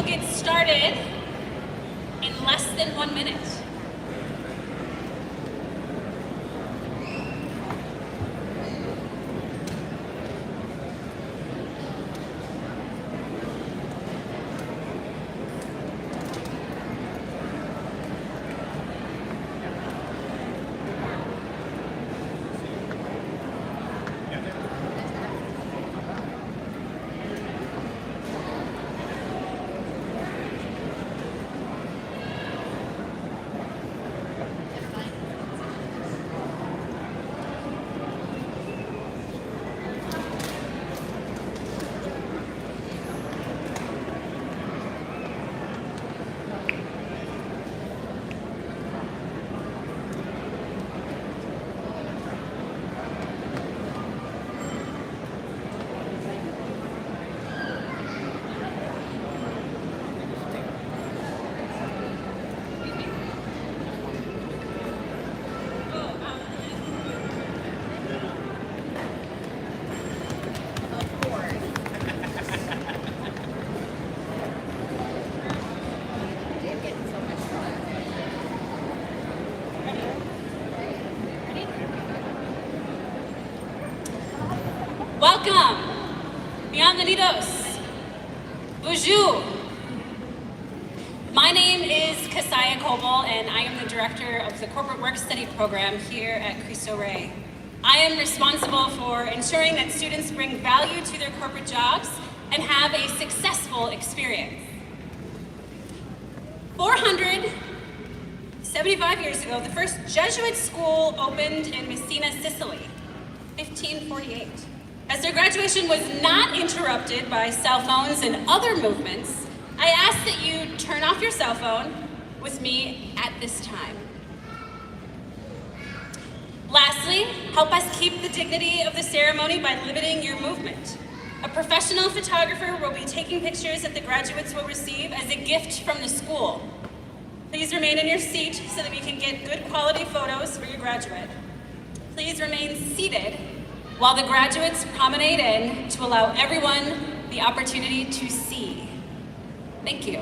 will get started in less than 1 minute. Welcome. Bienvenidos. Bonjour. My name is Kasaya Coble, and I am the director of the Corporate Work Study program here at Cristo Rey. I am responsible for ensuring that students bring value to their corporate jobs and have a successful experience. 475 years ago, the first Jesuit school opened in Messina, Sicily, 1548. As their graduation was not interrupted by cell phones and other movements, I ask that you turn off your cell phone with me at this time. Lastly, help us keep the dignity of the ceremony by limiting your movement. A professional photographer will be taking pictures that the graduates will receive as a gift from the school. Please remain in your seat so that we can get good quality photos for your graduate. Please remain seated while the graduates promenade in to allow everyone the opportunity to see. Thank you.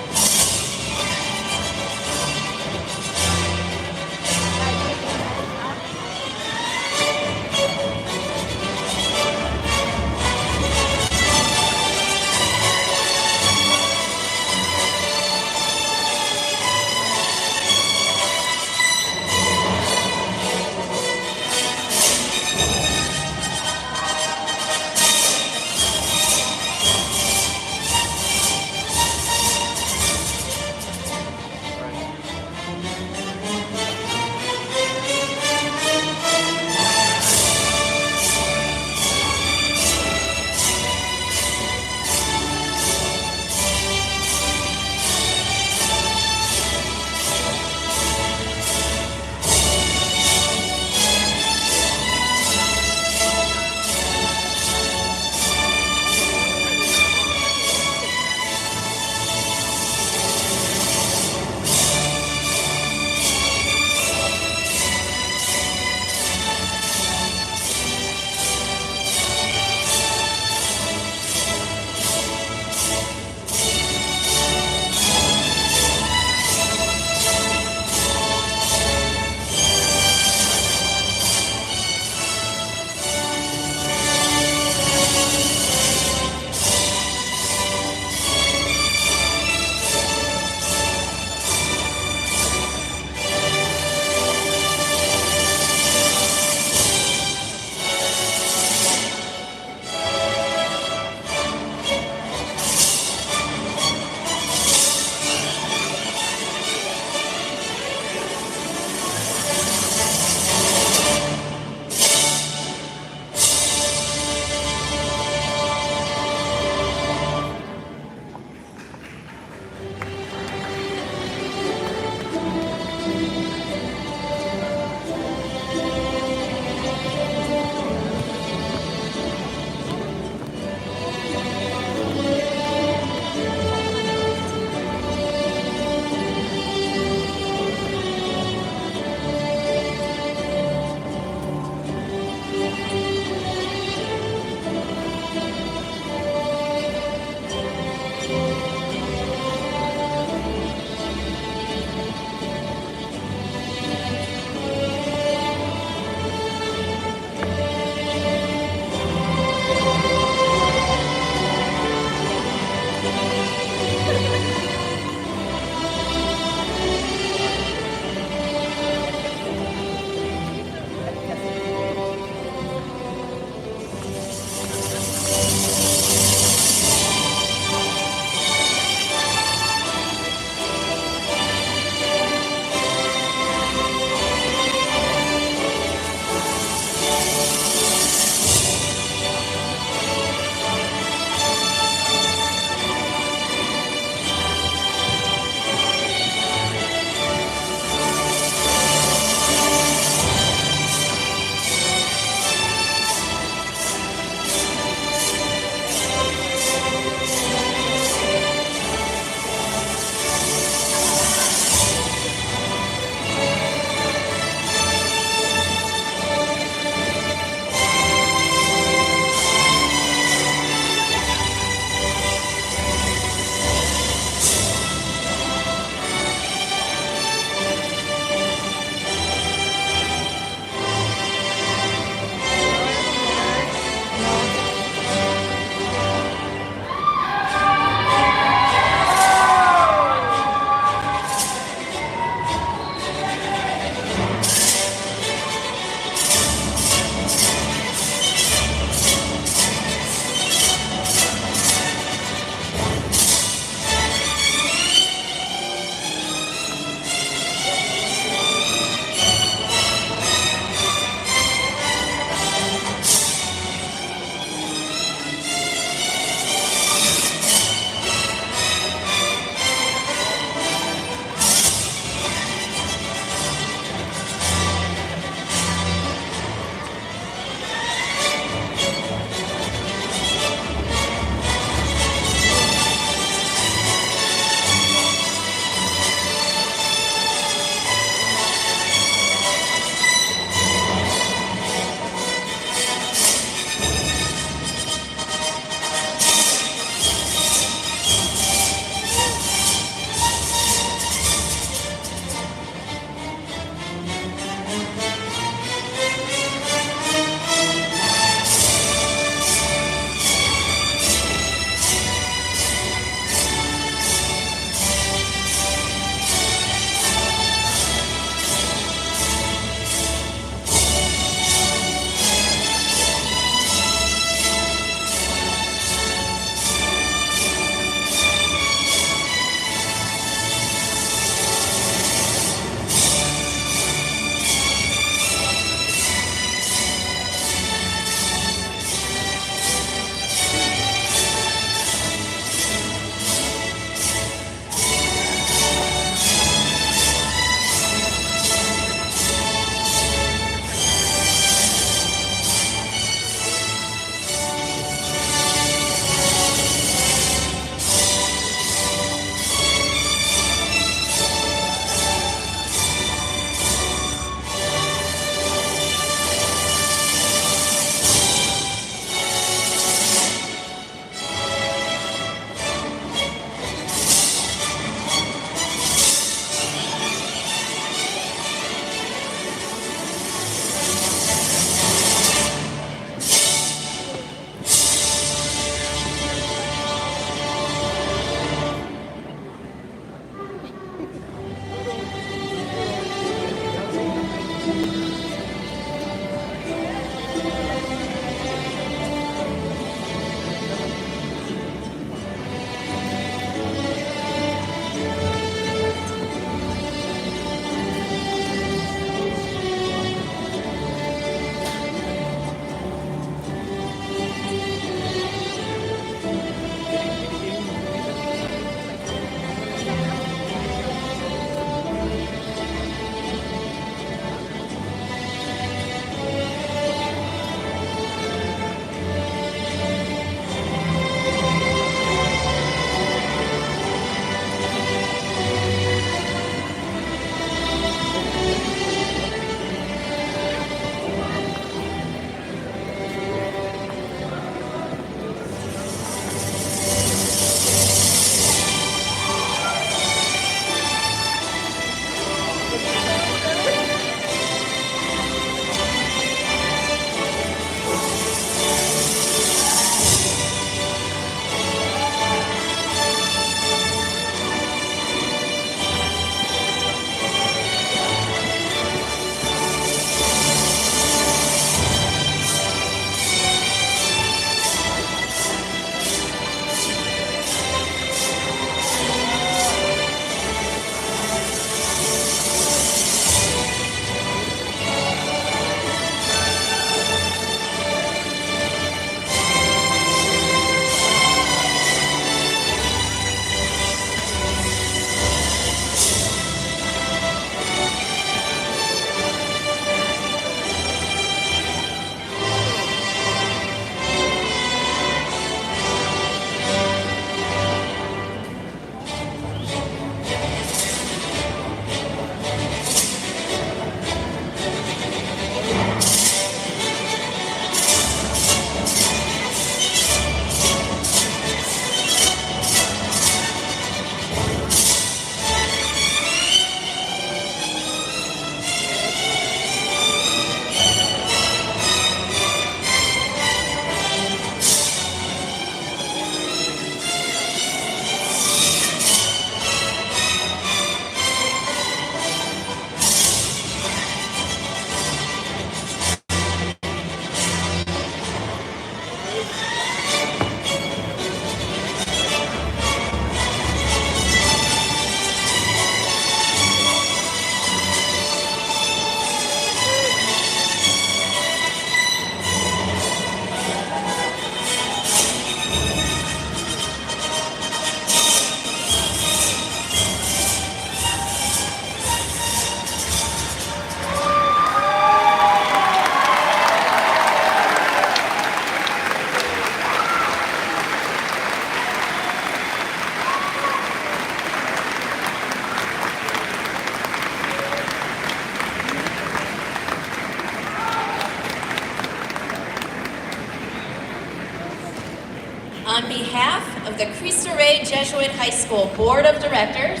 of the Cristo Rey Jesuit High School Board of Directors,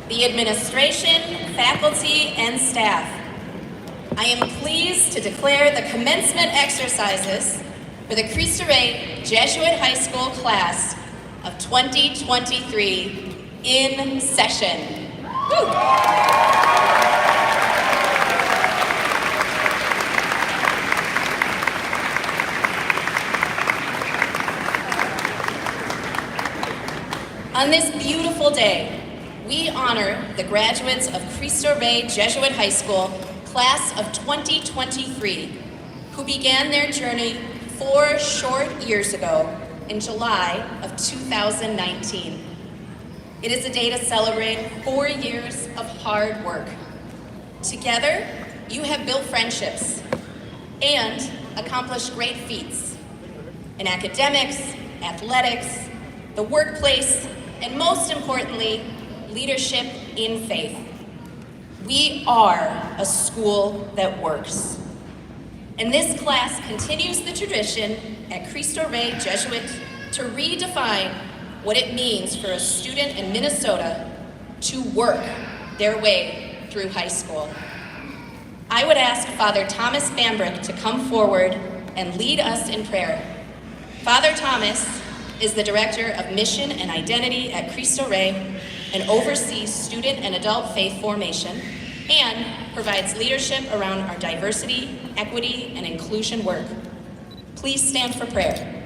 the administration, faculty, and staff, I am pleased to declare the commencement exercises for the Cristo Rey Jesuit High School class of 2023 in session. Woo. On this beautiful day, we honor the graduates of Cristo Rey Jesuit High School, class of 2023, who began their journey 4 short years ago in July of 2019. It is a day to celebrate 4 years of hard work. Together, you have built friendships and accomplished great feats in academics, athletics, the workplace, and most importantly, leadership in faith. We are a school that works. And this class continues the tradition at Cristo Rey Jesuit to redefine what it means for a student in Minnesota to work their way through high school. I would ask Father Thomas Bambrick to come forward and lead us in prayer. Father Thomas is the Director of Mission and Identity at Cristo Rey and oversees student and adult faith formation and provides leadership around our diversity, equity, and inclusion work. Please stand for prayer.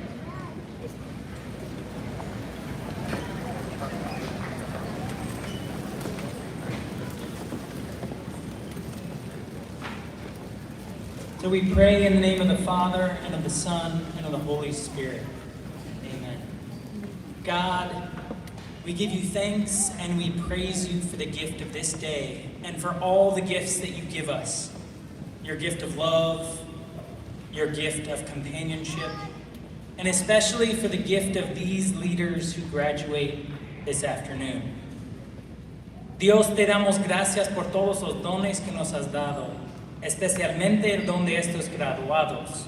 So we pray in the name of the Father, and of the Son, and of the Holy Spirit. Amen. God, we give you thanks and we praise you for the gift of this day and for all the gifts that you give us. Your gift of love, your gift of companionship, and especially for the gift of these leaders who graduate this afternoon. Dios, te damos gracias por todos los dones que nos has dado, especialmente el don de estos graduados.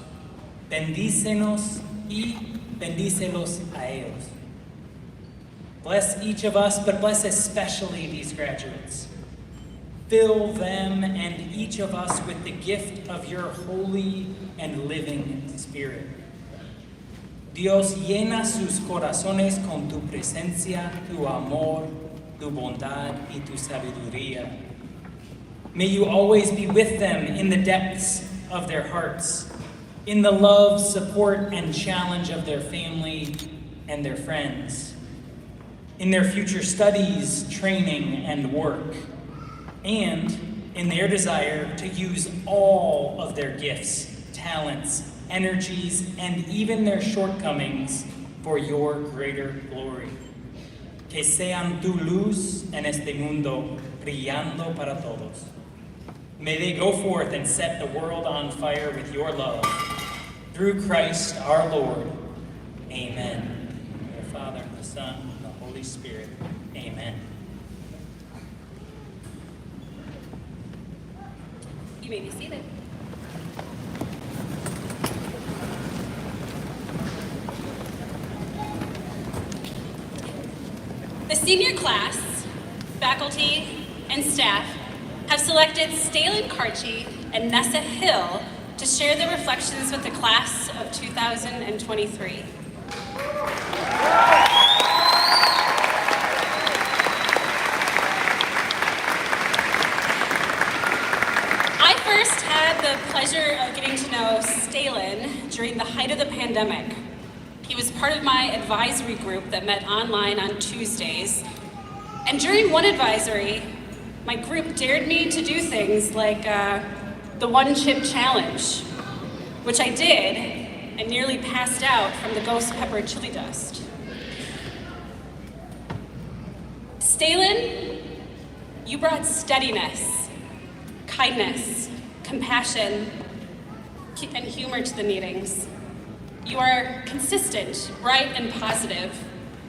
Bendícenos y bendícelos a ellos. Bless each of us, but bless especially these graduates. Fill them and each of us with the gift of your holy and living Spirit. Dios, llena sus corazones con tu presencia, tu amor, tu bondad y tu sabiduría. May you always be with them in the depths of their hearts, in the love, support, and challenge of their family and their friends, in their future studies, training, and work, and in their desire to use all of their gifts, talents, energies, and even their shortcomings for your greater glory. Que sean tu luz en este mundo, brillando para todos. May they go forth and set the world on fire with your love. Through Christ our Lord. Amen. The Father, the Son, and the Holy Spirit. Amen. You may be seated. The senior class, faculty, and staff have selected Stalen Karchi and Nessa Hill to share their reflections with the class of 2023. I first had the pleasure of getting to know Stalen during the height of the pandemic. He was part of my advisory group that met online on Tuesdays. And during one advisory, my group dared me to do things like the one chip challenge, which I did and nearly passed out from the ghost pepper chili dust. Stalen, you brought steadiness, kindness, compassion, and humor to the meetings. You are consistent, bright, and positive,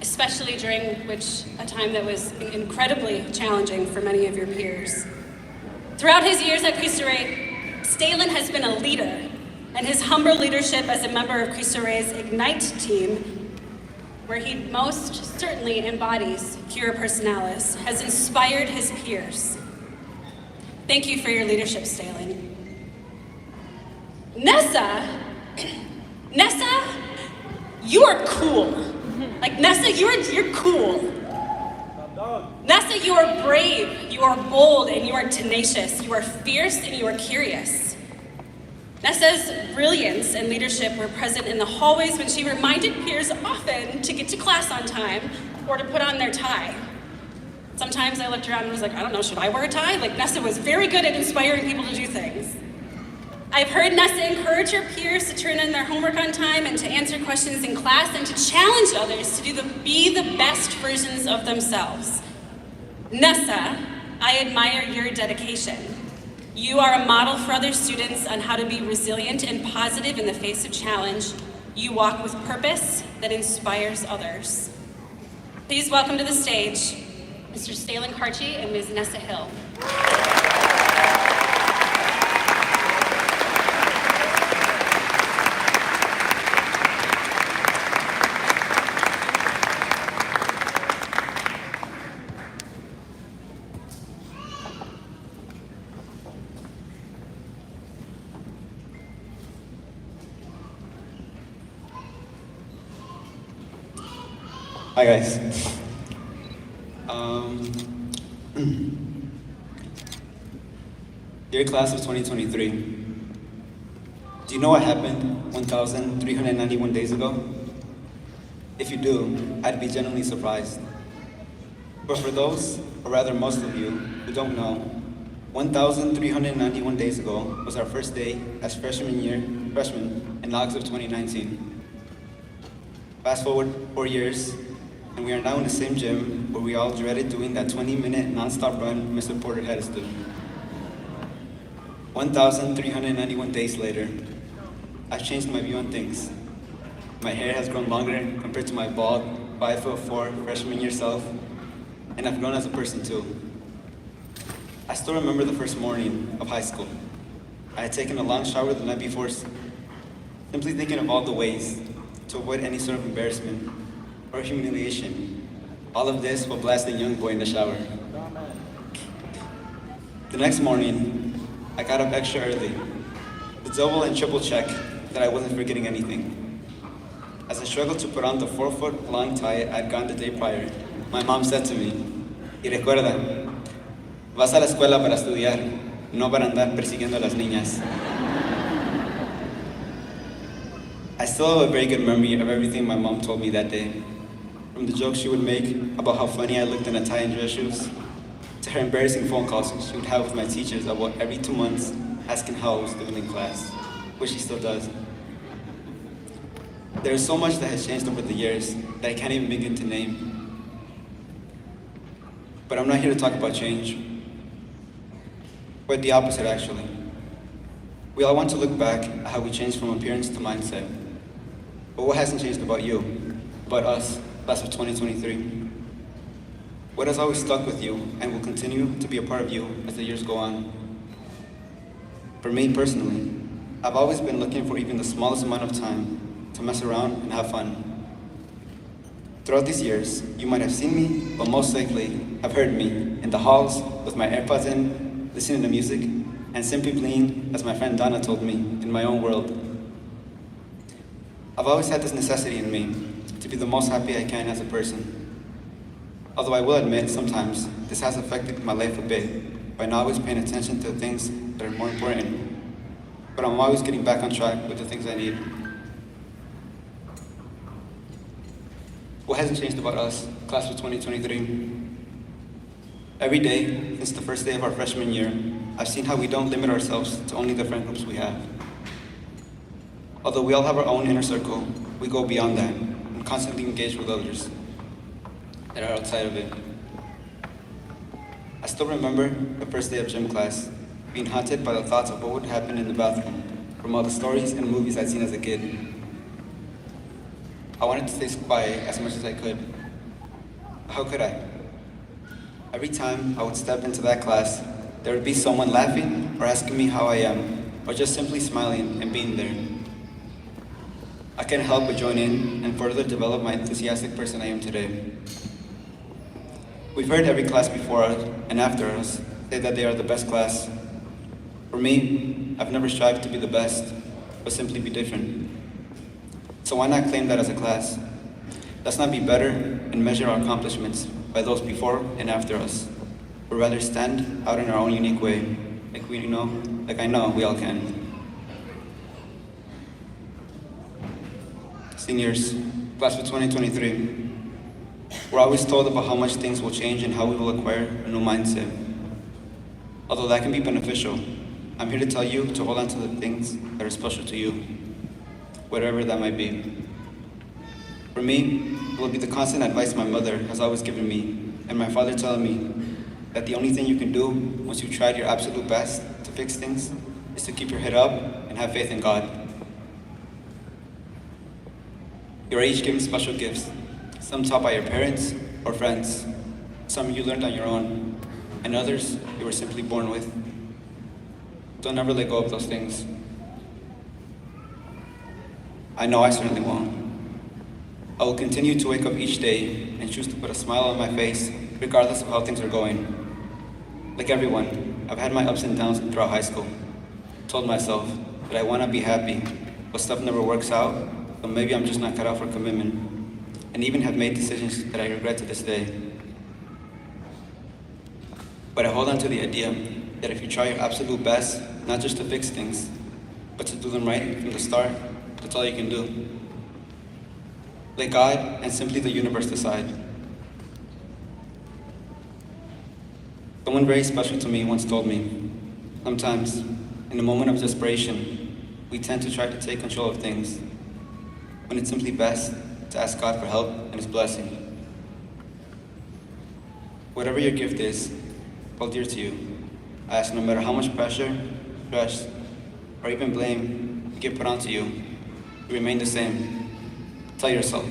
especially during a time that was incredibly challenging for many of your peers. Throughout his years at Cristo Rey, Stalen has been a leader, and his humble leadership as a member of Cristo Rey's Ignite team where he most certainly embodies Cura Personalis, has inspired his peers. Thank you for your leadership, Stalin. Nessa, you are cool. Like, Nessa, you're cool. Nessa, you are brave, you are bold, and you are tenacious. You are fierce, and you are curious. Nessa's brilliance and leadership were present in the hallways when she reminded peers often to get to class on time or to put on their tie. Sometimes I looked around and was like, I don't know, should I wear a tie? Like, Nessa was very good at inspiring people to do things. I've heard Nessa encourage her peers to turn in their homework on time and to answer questions in class and to challenge others to be the best versions of themselves. Nessa, I admire your dedication. You are a model for other students on how to be resilient and positive in the face of challenge. You walk with purpose that inspires others. Please welcome to the stage Mr. Stalin Karchi and Ms. Nessa Hill. Hi guys. Dear class of 2023, do you know what happened 1,391 days ago? If you do, I'd be genuinely surprised. But for those, or rather most of you, who don't know, 1,391 days ago was our first day as freshmen in August of 2019. Fast forward 4 years, and we are now in the same gym where we all dreaded doing that 20-minute non-stop run Mr. Porter had us do. 1,391 days later, I've changed my view on things. My hair has grown longer compared to my bald, 5'4" freshman year self, and I've grown as a person too. I still remember the first morning of high school. I had taken a long shower the night before, simply thinking of all the ways to avoid any sort of embarrassment or humiliation. All of this while blasting young boy in the shower. The next morning, I got up extra early to double and triple check that I wasn't forgetting anything. As I struggled to put on the 4-foot long tie I'd gotten the day prior, my mom said to me, "Y recuerda, vas a la escuela para estudiar, no para andar persiguiendo a las niñas." I still have a very good memory of everything my mom told me that day. From the jokes she would make about how funny I looked in a tie and dress shoes, to her embarrassing phone calls she would have with my teachers about every 2 months asking how I was doing in class, which she still does. There is so much that has changed over the years that I can't even begin to name. But I'm not here to talk about change. Quite the opposite, actually. We all want to look back at how we changed from appearance to mindset. But what hasn't changed about you, about us, class of 2023? What has always stuck with you and will continue to be a part of you as the years go on? For me personally, I've always been looking for even the smallest amount of time to mess around and have fun. Throughout these years, you might have seen me, but most likely have heard me in the halls with my AirPods in, listening to music, and simply being, as my friend Donna told me, in my own world. I've always had this necessity in me to be the most happy I can as a person. Although I will admit, sometimes this has affected my life a bit by not always paying attention to the things that are more important. But I'm always getting back on track with the things I need. What hasn't changed about us, class of 2023? Every day, since the first day of our freshman year, I've seen how we don't limit ourselves to only the friend groups we have. Although we all have our own inner circle, we go beyond that and constantly engage with others that are outside of it. I still remember the first day of gym class, being haunted by the thoughts of what would happen in the bathroom from all the stories and movies I'd seen as a kid. I wanted to stay quiet as much as I could. How could I? Every time I would step into that class, there would be someone laughing or asking me how I am, or just simply smiling and being there. I can't help but join in and further develop my enthusiastic person I am today. We've heard every class before us and after us say that they are the best class. For me, I've never strived to be the best, but simply be different. So why not claim that as a class? Let's not be better and measure our accomplishments by those before and after us, but rather stand out in our own unique way, like I know we all can. Seniors, class of 2023, we're always told about how much things will change and how we will acquire a new mindset. Although that can be beneficial, I'm here to tell you to hold on to the things that are special to you, whatever that might be. For me, it will be the constant advice my mother has always given me, and my father telling me that the only thing you can do once you've tried your absolute best to fix things is to keep your head up and have faith in God. You are each given special gifts, some taught by your parents or friends, some you learned on your own, and others you were simply born with. Don't ever let go of those things. I know I certainly won't. I will continue to wake up each day and choose to put a smile on my face, regardless of how things are going. Like everyone, I've had my ups and downs throughout high school. Told myself that I want to be happy, but stuff never works out, so maybe I'm just not cut out for commitment, and even have made decisions that I regret to this day. But I hold on to the idea that if you try your absolute best, not just to fix things, but to do them right from the start, that's all you can do. Let God and simply the universe decide. Someone very special to me once told me, sometimes, in a moment of desperation, we tend to try to take control of things, when it's simply best to ask God for help and His blessing. Whatever your gift is, hold dear to you. I ask no matter how much pressure, stress, or even blame get put onto you, you remain the same. Tell yourself,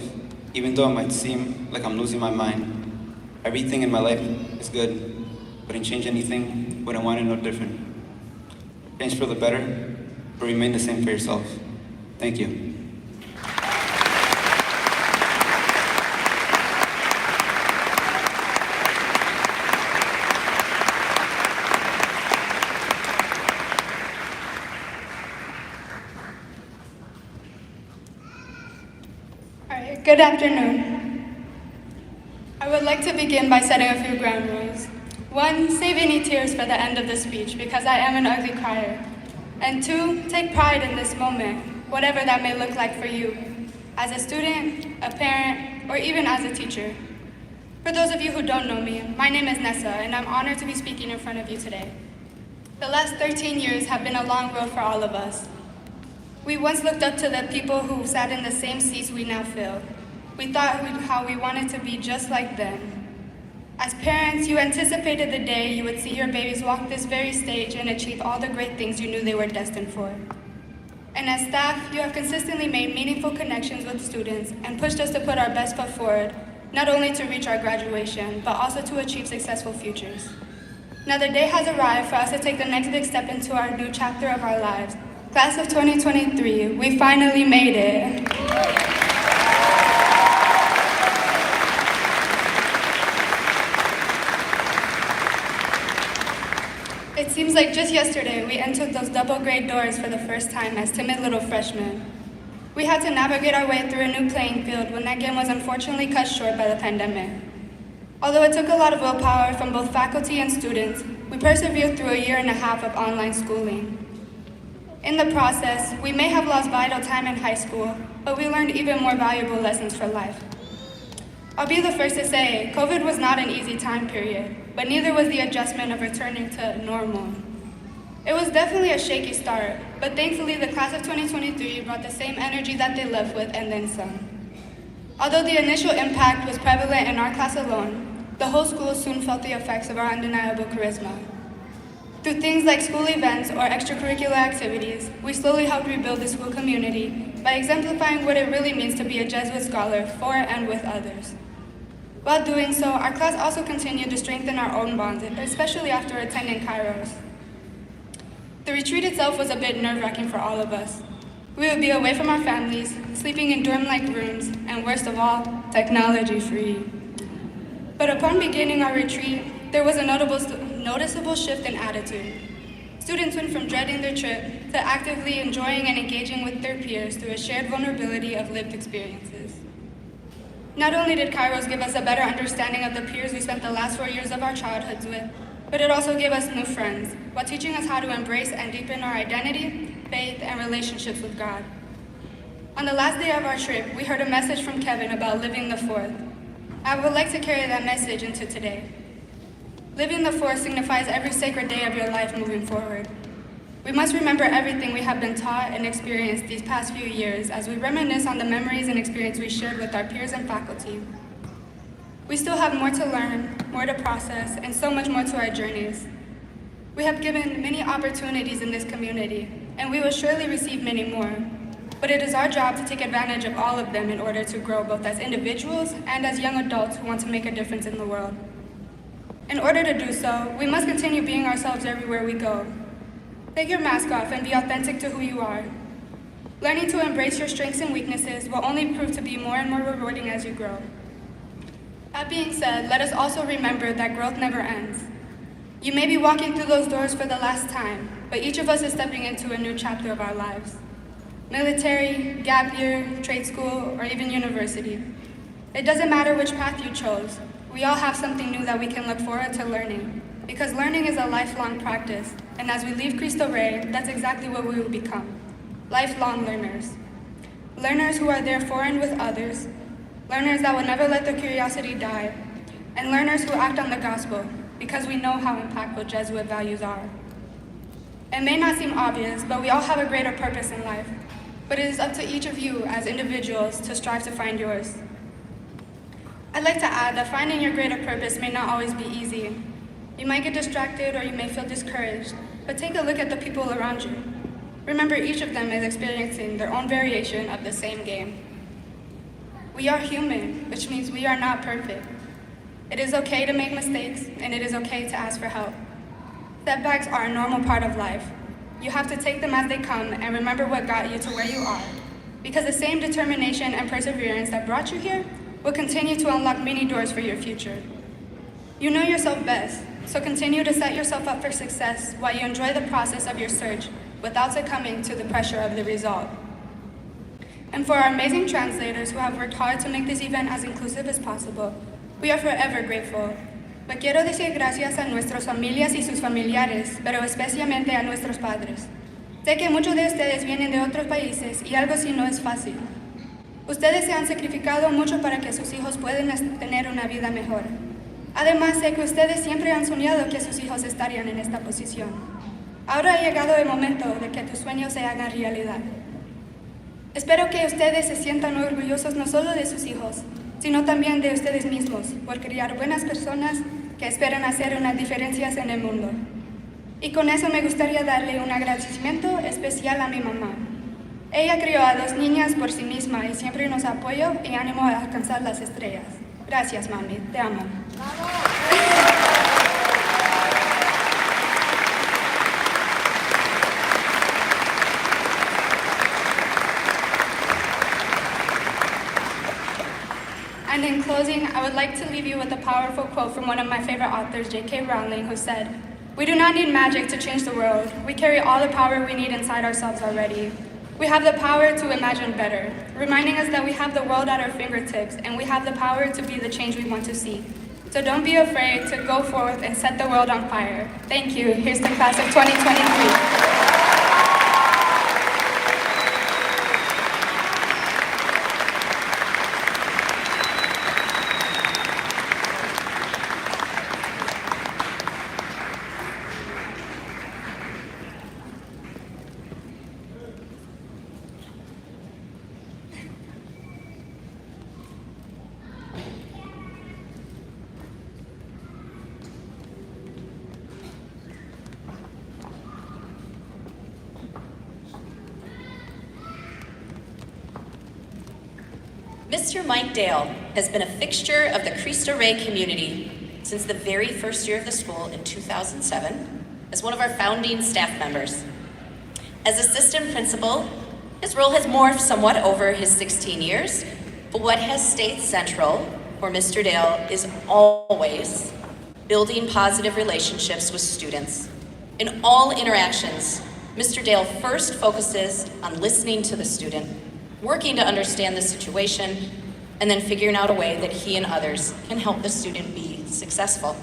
even though it might seem like I'm losing my mind, everything in my life is good. Wouldn't change anything, wouldn't want it no different. Change for the better, but remain the same for yourself. Thank you. Good afternoon. I would like to begin by setting a few ground rules. 1, save any tears for the end of the speech because I am an ugly crier. And 2, take pride in this moment, whatever that may look like for you, as a student, a parent, or even as a teacher. For those of you who don't know me, my name is Nessa, and I'm honored to be speaking in front of you today. The last 13 years have been a long road for all of us. We once looked up to the people who sat in the same seats we now fill. We thought how we wanted to be just like them. As parents, you anticipated the day you would see your babies walk this very stage and achieve all the great things you knew they were destined for. And as staff, you have consistently made meaningful connections with students and pushed us to put our best foot forward, not only to reach our graduation, but also to achieve successful futures. Now the day has arrived for us to take the next big step into our new chapter of our lives. Class of 2023, we finally made it. It seems like just yesterday we entered those double grade doors for the first time as timid little freshmen. We had to navigate our way through a new playing field when that game was unfortunately cut short by the pandemic. Although it took a lot of willpower from both faculty and students, we persevered through a year and a half of online schooling. In the process, we may have lost vital time in high school, but we learned even more valuable lessons for life. I'll be the first to say, COVID was not an easy time period, but neither was the adjustment of returning to normal. It was definitely a shaky start, but thankfully the class of 2023 brought the same energy that they left with and then some. Although the initial impact was prevalent in our class alone, the whole school soon felt the effects of our undeniable charisma. Through things like school events or extracurricular activities, we slowly helped rebuild the school community by exemplifying what it really means to be a Jesuit scholar for and with others. While doing so, our class also continued to strengthen our own bonds, especially after attending Kairos. The retreat itself was a bit nerve-wracking for all of us. We would be away from our families, sleeping in dorm-like rooms, and worst of all, technology-free. But upon beginning our retreat, there was a noticeable shift in attitude. Students went from dreading their trip to actively enjoying and engaging with their peers through a shared vulnerability of lived experiences. Not only did Kairos give us a better understanding of the peers we spent the last 4 years of our childhoods with, but it also gave us new friends, while teaching us how to embrace and deepen our identity, faith, and relationships with God. On the last day of our trip, we heard a message from Kevin about living the fourth. I would like to carry that message into today. Living the fourth signifies every sacred day of your life moving forward. We must remember everything we have been taught and experienced these past few years as we reminisce on the memories and experience we shared with our peers and faculty. We still have more to learn, more to process, and so much more to our journeys. We have given many opportunities in this community, and we will surely receive many more. But it is our job to take advantage of all of them in order to grow both as individuals and as young adults who want to make a difference in the world. In order to do so, we must continue being ourselves everywhere we go. Take your mask off and be authentic to who you are. Learning to embrace your strengths and weaknesses will only prove to be more and more rewarding as you grow. That being said, let us also remember that growth never ends. You may be walking through those doors for the last time, but each of us is stepping into a new chapter of our lives. Military, gap year, trade school, or even university. It doesn't matter which path you chose. We all have something new that we can look forward to learning, because learning is a lifelong practice, and as we leave Cristo Rey, that's exactly what we will become, lifelong learners. Learners who are there for and with others, learners that will never let their curiosity die, and learners who act on the gospel, because we know how impactful Jesuit values are. It may not seem obvious, but we all have a greater purpose in life, but it is up to each of you as individuals to strive to find yours. I'd like to add that finding your greater purpose may not always be easy. You might get distracted or you may feel discouraged, but take a look at the people around you. Remember, each of them is experiencing their own variation of the same game. We are human, which means we are not perfect. It is okay to make mistakes, and it is okay to ask for help. Setbacks are a normal part of life. You have to take them as they come and remember what got you to where you are, because the same determination and perseverance that brought you here will continue to unlock many doors for your future. You know yourself best, so continue to set yourself up for success while you enjoy the process of your search without succumbing to the pressure of the result. And for our amazing translators who have worked hard to make this event as inclusive as possible, we are forever grateful. But quiero decir gracias a nuestras familias y sus familiares, pero especialmente a nuestros padres. Sé que muchos de ustedes vienen de otros países y algo así no es fácil. Ustedes se han sacrificado mucho para que sus hijos puedan tener una vida mejor. Además, sé que ustedes siempre han soñado que sus hijos estarían en esta posición. Ahora ha llegado el momento de que tus sueños se hagan realidad. Espero que ustedes se sientan orgullosos no solo de sus hijos, sino también de ustedes mismos, por criar buenas personas que esperan hacer unas diferencias en el mundo. Y con eso me gustaría darle un agradecimiento especial a mi mamá. Ella crió a 2 niñas por sí misma y siempre nos apoyó y animó a alcanzar las estrellas. Gracias, mami. Te amo. And in closing, I would like to leave you with a powerful quote from one of my favorite authors, J.K. Rowling, who said, "We do not need magic to change the world. We carry all the power we need inside ourselves already. We have the power to imagine better," reminding us that we have the world at our fingertips and we have the power to be the change we want to see. So don't be afraid to go forth and set the world on fire. Thank you. Here's the class of 2023. Mr. Mike Dale has been a fixture of the Cristo Rey community since the very first year of the school in 2007 as one of our founding staff members. As assistant principal, His role has morphed somewhat over his 16 years, but what has stayed central for Mr. Dale is always building positive relationships with students. In all interactions, Mr. Dale first focuses on listening to the student, working to understand the situation, and then figuring out a way that he and others can help the student be successful.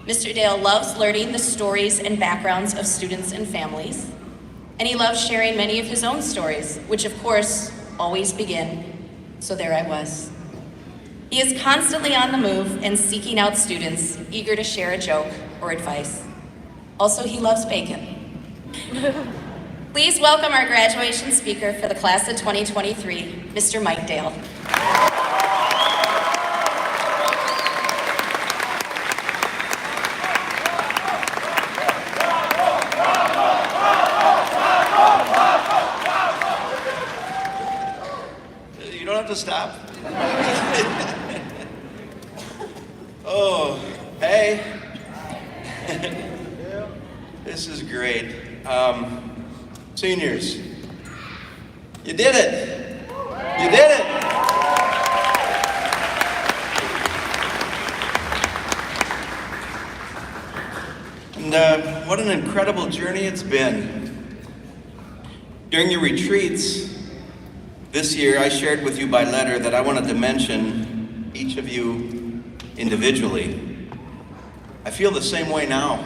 Mr. Dale loves learning the stories and backgrounds of students and families, and he loves sharing many of his own stories, which of course always begin, "So there I was." He is constantly on the move and seeking out students eager to share a joke or advice. Also, he loves bacon. Please welcome our graduation speaker for the class of 2023, Mr. Mike Dale. You don't have to stop. Oh, hey. This is great. Seniors, you did it. You did it. And what an incredible journey it's been. During your retreats this year, I shared with you by letter that I wanted to mention each of you individually. I feel the same way now.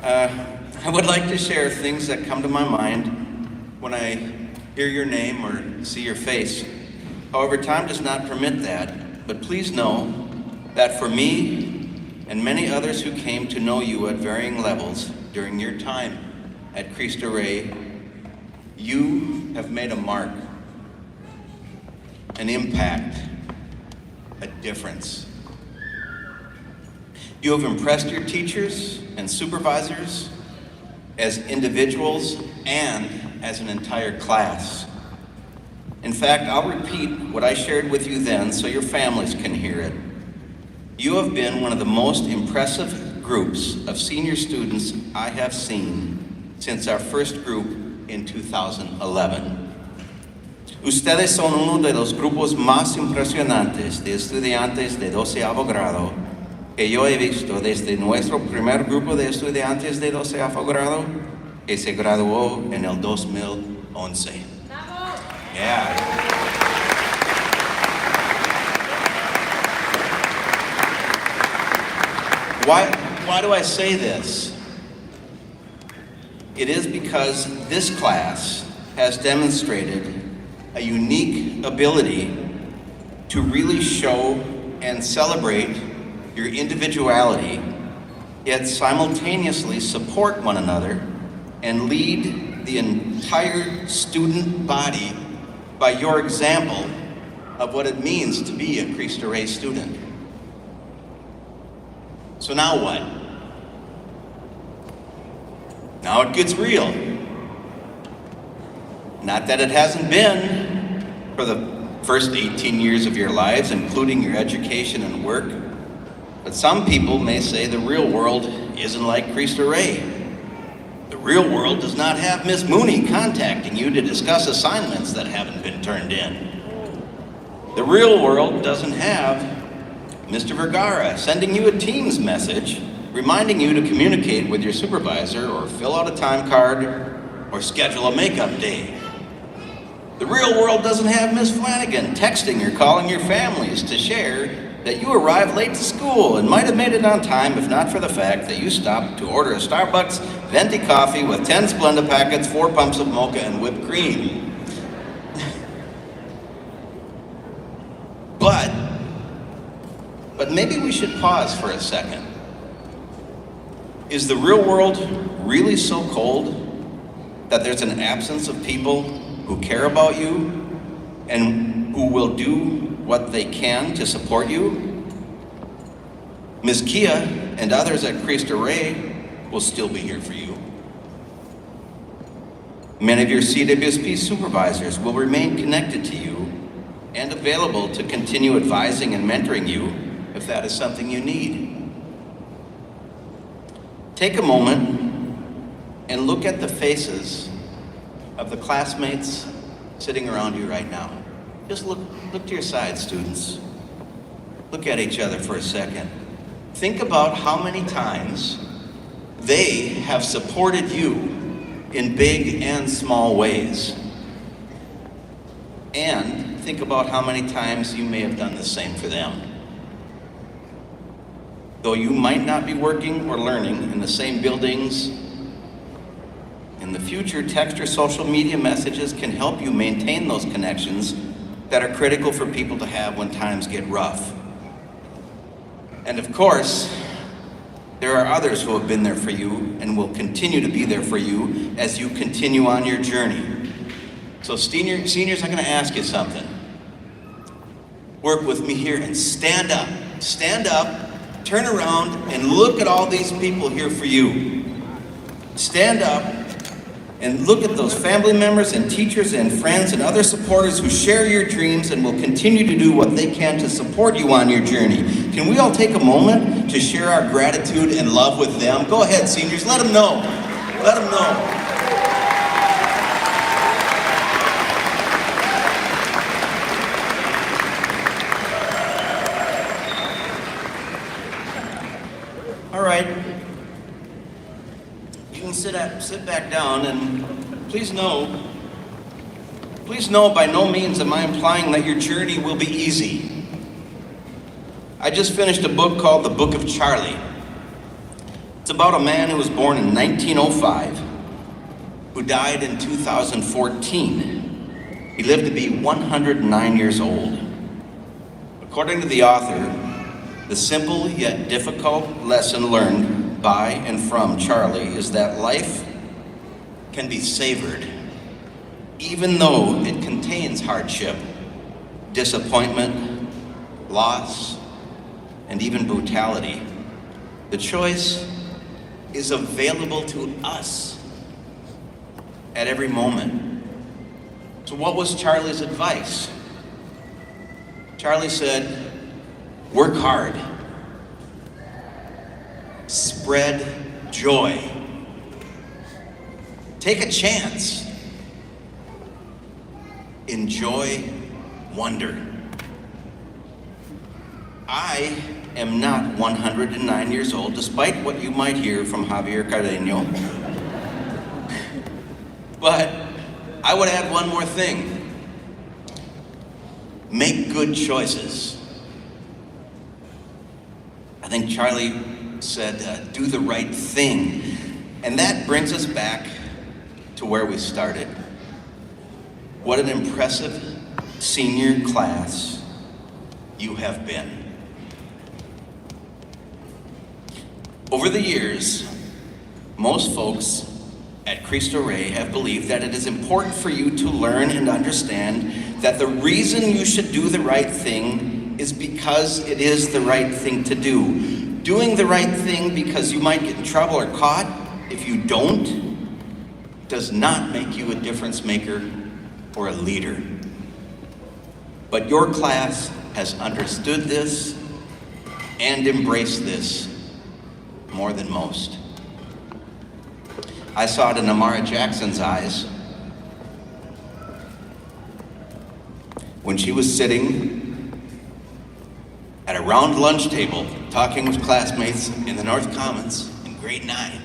I would like to share things that come to my mind when I hear your name or see your face. However, time does not permit that, but please know that for me and many others who came to know you at varying levels during your time at Cristo Rey, you have made a mark, an impact, a difference. You have impressed your teachers and supervisors as individuals and as an entire class. In fact, I'll repeat what I shared with you then so your families can hear it. You have been one of the most impressive groups of senior students I have seen since our first group in 2011. Ustedes son uno de los grupos más impresionantes de estudiantes de 12º grado que yo he visto desde nuestro primer grupo de estudiantes de 12º grado que se graduó en el 2011. Yeah. Why do I say this? It is because this class has demonstrated a unique ability to really show and celebrate your individuality, yet simultaneously support one another and lead the entire student body by your example of what it means to be a Cristo Rey student. So now what? Now it gets real. Not that it hasn't been for the first 18 years of your lives, including your education and work. But some people may say the real world isn't like Cristo Rey. The real world does not have Miss Mooney contacting you to discuss assignments that haven't been turned in. The real world doesn't have Mr. Vergara sending you a Teams message reminding you to communicate with your supervisor or fill out a time card or schedule a makeup day. The real world doesn't have Miss Flanagan texting or calling your families to share that you arrived late to school and might have made it on time if not for the fact that you stopped to order a Starbucks venti coffee with 10 Splenda packets, 4 pumps of mocha, and whipped cream. But maybe we should pause for a second. Is the real world really so cold that there's an absence of people who care about you and who will do what they can to support you? Ms. Kia and others at Cristo Rey will still be here for you. Many of your CWSP supervisors will remain connected to you and available to continue advising and mentoring you if that is something you need. Take a moment and look at the faces of the classmates sitting around you right now. Just look to your side, students. Look at each other for a second. Think about how many times they have supported you in big and small ways. And think about how many times you may have done the same for them. Though you might not be working or learning in the same buildings, in the future, text or social media messages can help you maintain those connections that are critical for people to have when times get rough. And of course, there are others who have been there for you and will continue to be there for you as you continue on your journey. So seniors, I'm going to ask you something. Work with me here and stand up. Stand up, turn around, and look at all these people here for you. Stand up and look at those family members and teachers and friends and other supporters who share your dreams and will continue to do what they can to support you on your journey. Can we all take a moment to share our gratitude and love with them? Go ahead, seniors, let them know. Let them know. All right. You can sit back down, and please know by no means am I implying that your journey will be easy. I just finished a book called The Book of Charlie. It's about a man who was born in 1905, who died in 2014. He lived to be 109 years old. According to the author, the simple yet difficult lesson learned by and from Charlie is that life can be savored, even though it contains hardship, disappointment, loss, and even brutality. The choice is available to us at every moment. So what was Charlie's advice? Charlie said, work hard. Spread joy. Take a chance. Enjoy wonder. I am not 109 years old, despite what you might hear from Javier Cardeño. But I would add one more thing. Make good choices. I think Charlie said, do the right thing. And that brings us back to where we started. What an impressive senior class you have been. Over the years, most folks at Cristo Rey have believed that it is important for you to learn and understand that the reason you should do the right thing is because it is the right thing to do. Doing the right thing because you might get in trouble or caught if you don't does not make you a difference maker or a leader. But your class has understood this and embraced this more than most. I saw it in Amara Jackson's eyes when she was sitting at a round lunch table talking with classmates in the North Commons in grade 9.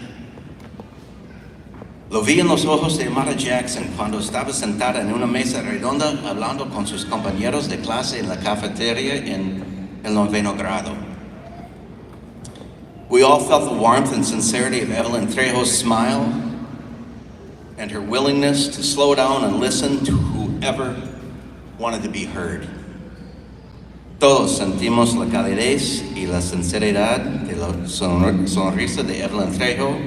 Lo vi en los ojos de Amara Jackson cuando estaba sentada en una mesa redonda hablando con sus compañeros de clase en la cafetería en el 9º grado. We all felt the warmth and sincerity of Evelyn Trejo's smile and her willingness to slow down and listen to whoever wanted to be heard. Todos sentimos la calidez y la sinceridad de la sonrisa de Evelyn Trejo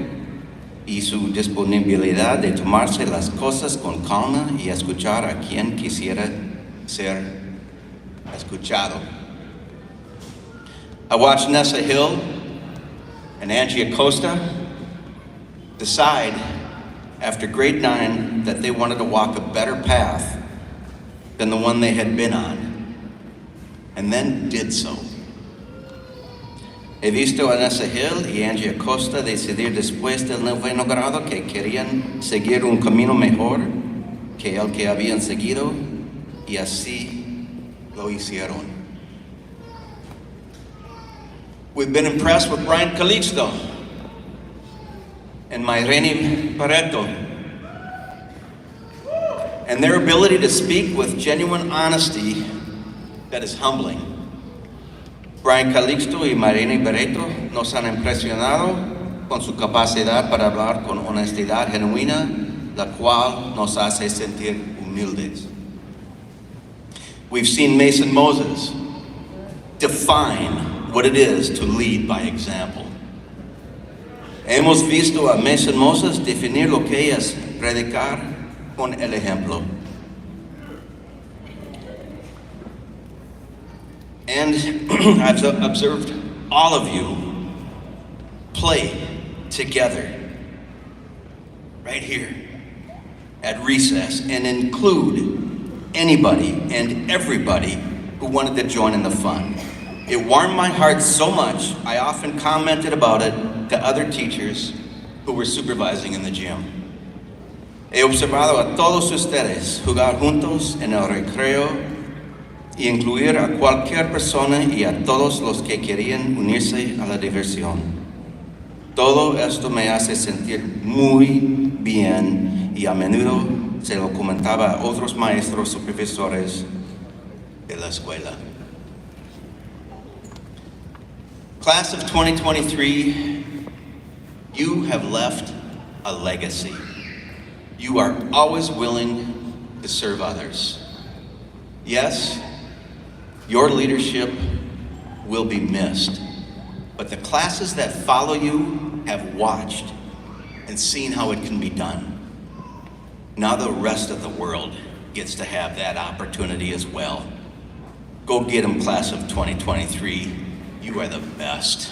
y su disponibilidad de tomarse las cosas con calma y escuchar a quien quisiera ser escuchado. I watched Nessa Hill and Angie Acosta decide after grade 9 that they wanted to walk a better path than the one they had been on, and then did so. He visto a Nessa Hill y Angie Acosta decidir después del 9º grado que querían seguir un camino mejor que el que habían seguido, y así lo hicieron. We've been impressed with Brian Calixto and Mayreni Barreto and their ability to speak with genuine honesty that is humbling. Brian Calixto y Mayreni Barreto nos han impresionado con su capacidad para hablar con honestidad genuina, la cual nos hace sentir humildes. We've seen Mason Moses define what it is to lead by example. Hemos visto a Mason Moses definir lo que es predicar con el ejemplo. And I've observed all of you play together right here at recess and include anybody and everybody who wanted to join in the fun. It warmed my heart so much, I often commented about it to other teachers who were supervising in the gym. He observado a todos ustedes jugar juntos en el recreo y incluir a cualquier persona y a todos los que querían unirse a la diversión. Todo esto me hace sentir muy bien y a menudo se lo comentaba a otros maestros supervisores de la escuela. Class of 2023, you have left a legacy. You are always willing to serve others. Yes, your leadership will be missed, but the classes that follow you have watched and seen how it can be done. Now the rest of the world gets to have that opportunity as well. Go get them, class of 2023. You are the best.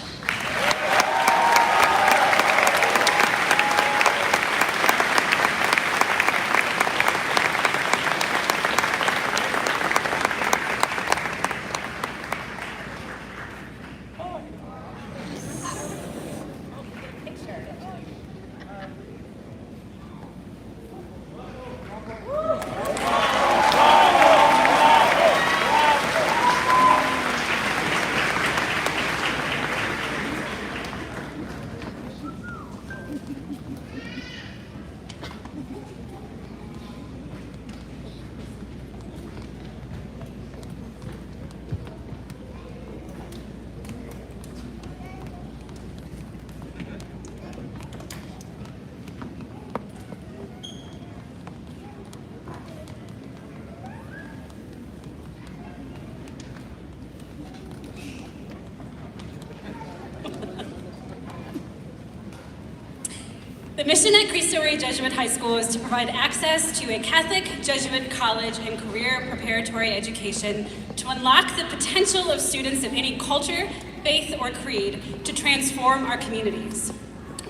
The mission at Cristo Rey Jesuit High School is to provide access to a Catholic Jesuit college and career preparatory education to unlock the potential of students of any culture, faith, or creed to transform our communities.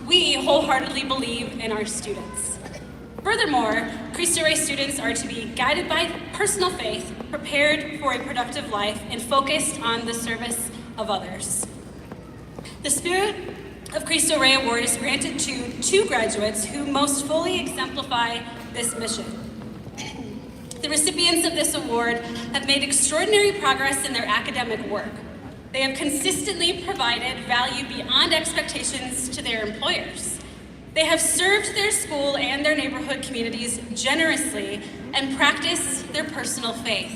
We wholeheartedly believe in our students. Furthermore, Cristo Rey students are to be guided by personal faith, prepared for a productive life, and focused on the service of others. The Spirit of Cristo Rey Award is granted to 2 graduates who most fully exemplify this mission. The recipients of this award have made extraordinary progress in their academic work. They have consistently provided value beyond expectations to their employers. They have served their school and their neighborhood communities generously and practiced their personal faith.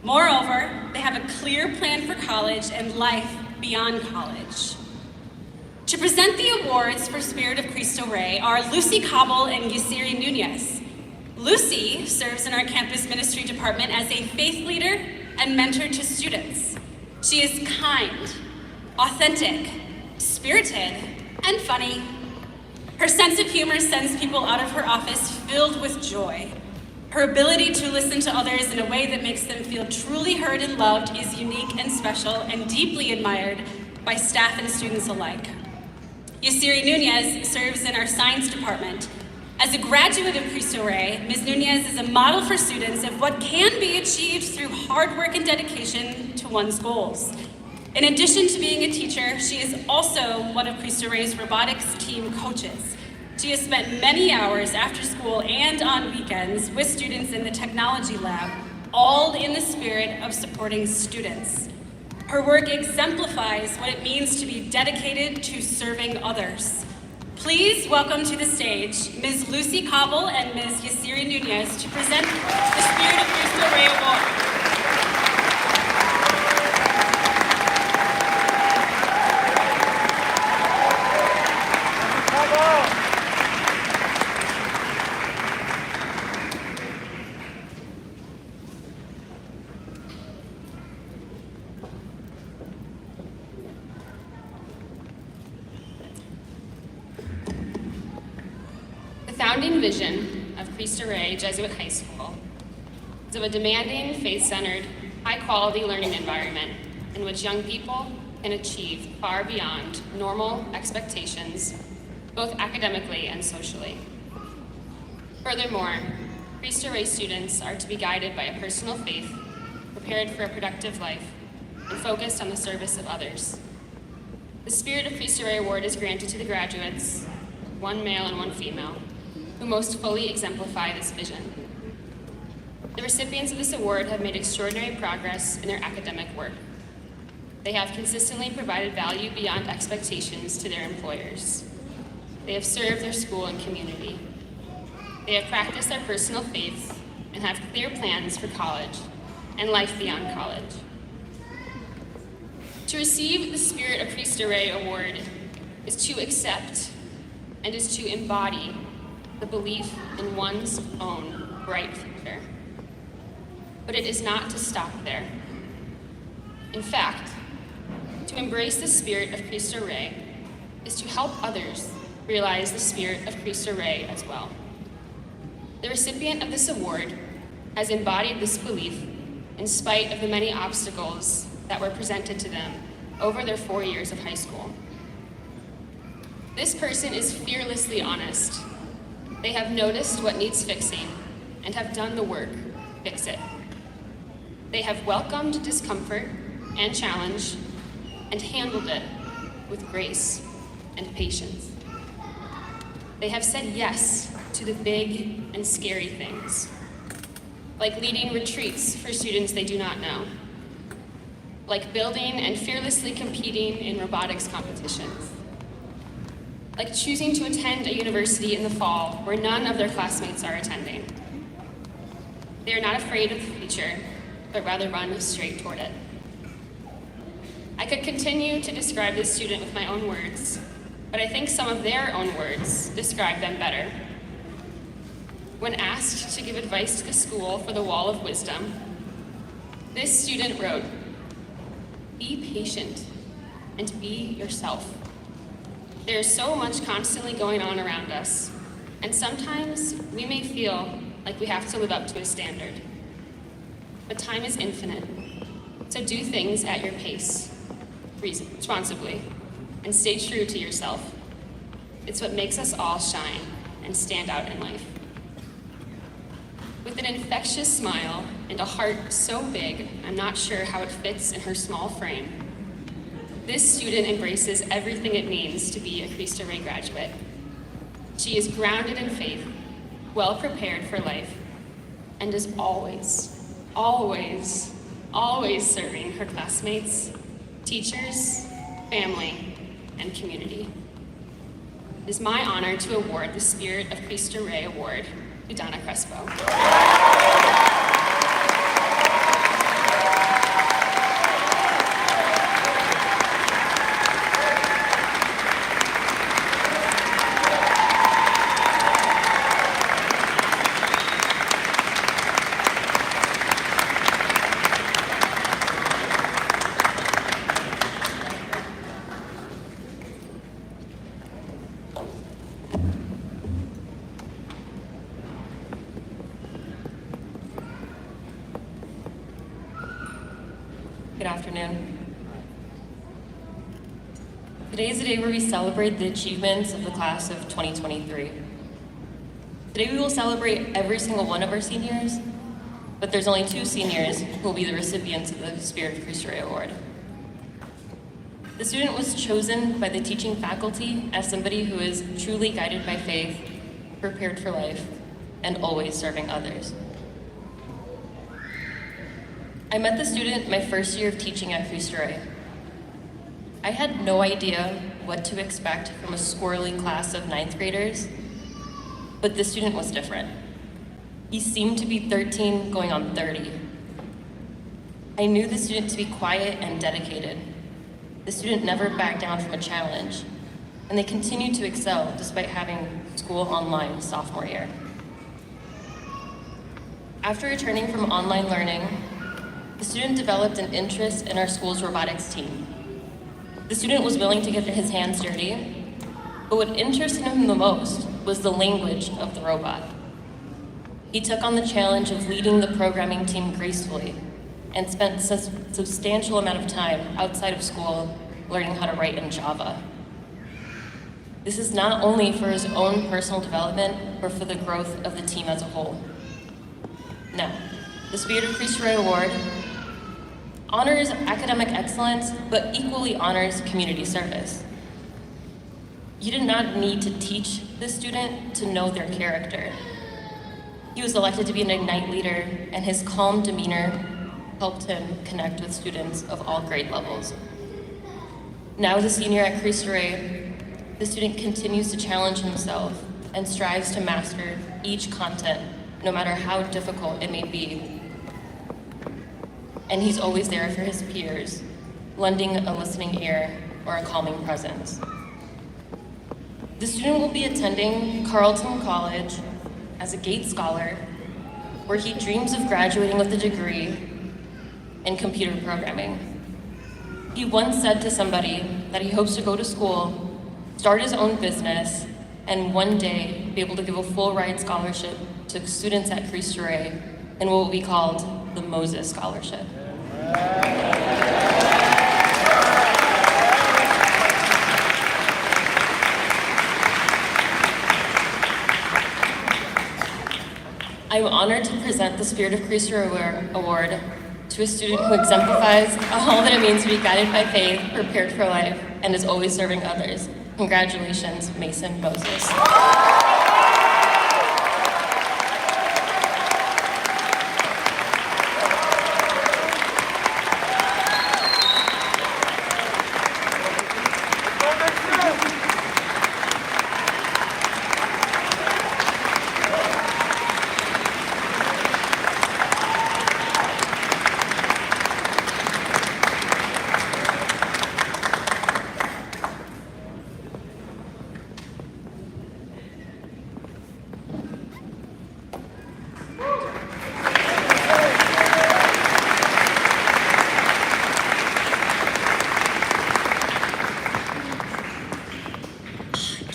Moreover, they have a clear plan for college and life beyond college. To present the awards for Spirit of Cristo Rey are Lucy Cobble and Yusiri Nunez. Lucy serves in our campus ministry department as a faith leader and mentor to students. She is kind, authentic, spirited, and funny. Her sense of humor sends people out of her office filled with joy. Her ability to listen to others in a way that makes them feel truly heard and loved is unique and special and deeply admired by staff and students alike. Yusiri Nunez serves in our science department. As a graduate of Cristo Rey, Ms. Nunez is a model for students of what can be achieved through hard work and dedication to one's goals. In addition to being a teacher, she is also one of Cristo Rey's robotics team coaches. She has spent many hours after school and on weekends with students in the technology lab, all in the spirit of supporting students. Her work exemplifies what it means to be dedicated to serving others. Please welcome to the stage Ms. Lucy Cobble and Ms. Yasiri Nunez to present the Spirit of Cristo Rey Award. The founding vision of Cristo Rey Jesuit High School is of a demanding, faith-centered, high-quality learning environment in which young people can achieve far beyond normal expectations, both academically and socially. Furthermore, Cristo Rey students are to be guided by a personal faith, prepared for a productive life, and focused on the service of others. The Spirit of Cristo Rey Award is granted to the graduates, one male and one female, who most fully exemplify this vision. The recipients of this award have made extraordinary progress in their academic work. They have consistently provided value beyond expectations to their employers. They have served their school and community. They have practiced their personal faith and have clear plans for college and life beyond college. To receive the Spirit of Cristo Rey Award is to accept and is to embody the belief in one's own bright future. But it is not to stop there. In fact, to embrace the Spirit of Cristo Rey is to help others realize the Spirit of Cristo Rey as well. The recipient of this award has embodied this belief in spite of the many obstacles that were presented to them over their 4 years of high school. This person is fearlessly honest. They have noticed what needs fixing and have done the work to fix it. They have welcomed discomfort and challenge and handled it with grace and patience. They have said yes to the big and scary things, like leading retreats for students they do not know, like building and fearlessly competing in robotics competitions, like choosing to attend a university in the fall where none of their classmates are attending. They are not afraid of the future, but rather run straight toward it. I could continue to describe this student with my own words, but I think some of their own words describe them better. When asked to give advice to the school for the Wall of Wisdom, this student wrote, "Be patient and be yourself. There is so much constantly going on around us, and sometimes we may feel like we have to live up to a standard. But time is infinite, so do things at your pace, responsibly, and stay true to yourself. It's what makes us all shine and stand out in life." With an infectious smile and a heart so big, I'm not sure how it fits in her small frame, this student embraces everything it means to be a Cristo Rey graduate. She is grounded in faith, well prepared for life, and is always, always, always serving her classmates, teachers, family, and community. It is my honor to award the Spirit of Cristo Rey Award to Donna Crespo. Good afternoon. Today is the day where we celebrate the achievements of the class of 2023. Today we will celebrate every single one of our seniors, but there's only 2 seniors who will be the recipients of the Spirit of Cristo Rey Award. The student was chosen by the teaching faculty as somebody who is truly guided by faith, prepared for life, and always serving others. I met the student my first year of teaching at Cristo Rey. I had no idea what to expect from a squirrely class of 9th graders, but this student was different. He seemed to be 13 going on 30. I knew the student to be quiet and dedicated. The student never backed down from a challenge, and they continued to excel despite having school online sophomore year. After returning from online learning, the student developed an interest in our school's robotics team. The student was willing to get his hands dirty, but what interested him the most was the language of the robot. He took on the challenge of leading the programming team gracefully and spent a substantial amount of time outside of school learning how to write in Java. This is not only for his own personal development, but for the growth of the team as a whole. Now, the Spirit of Cristo Rey Award honors academic excellence, but equally honors community service. You did not need to teach the student to know their character. He was elected to be an Ignite leader, and his calm demeanor helped him connect with students of all grade levels. Now as a senior at Cristo Rey, the student continues to challenge himself and strives to master each content, no matter how difficult it may be. And he's always there for his peers, lending a listening ear or a calming presence. The student will be attending Carleton College as a Gates Scholar, where he dreams of graduating with a degree in computer programming. He once said to somebody that he hopes to go to school, start his own business, and one day be able to give a full ride scholarship to students at Cristo Rey in what will be called the Moses Scholarship. I'm honored to present the Spirit of Cristo Rey Award to a student who exemplifies all that it means to be guided by faith, prepared for life, and is always serving others. Congratulations, Mason Moses.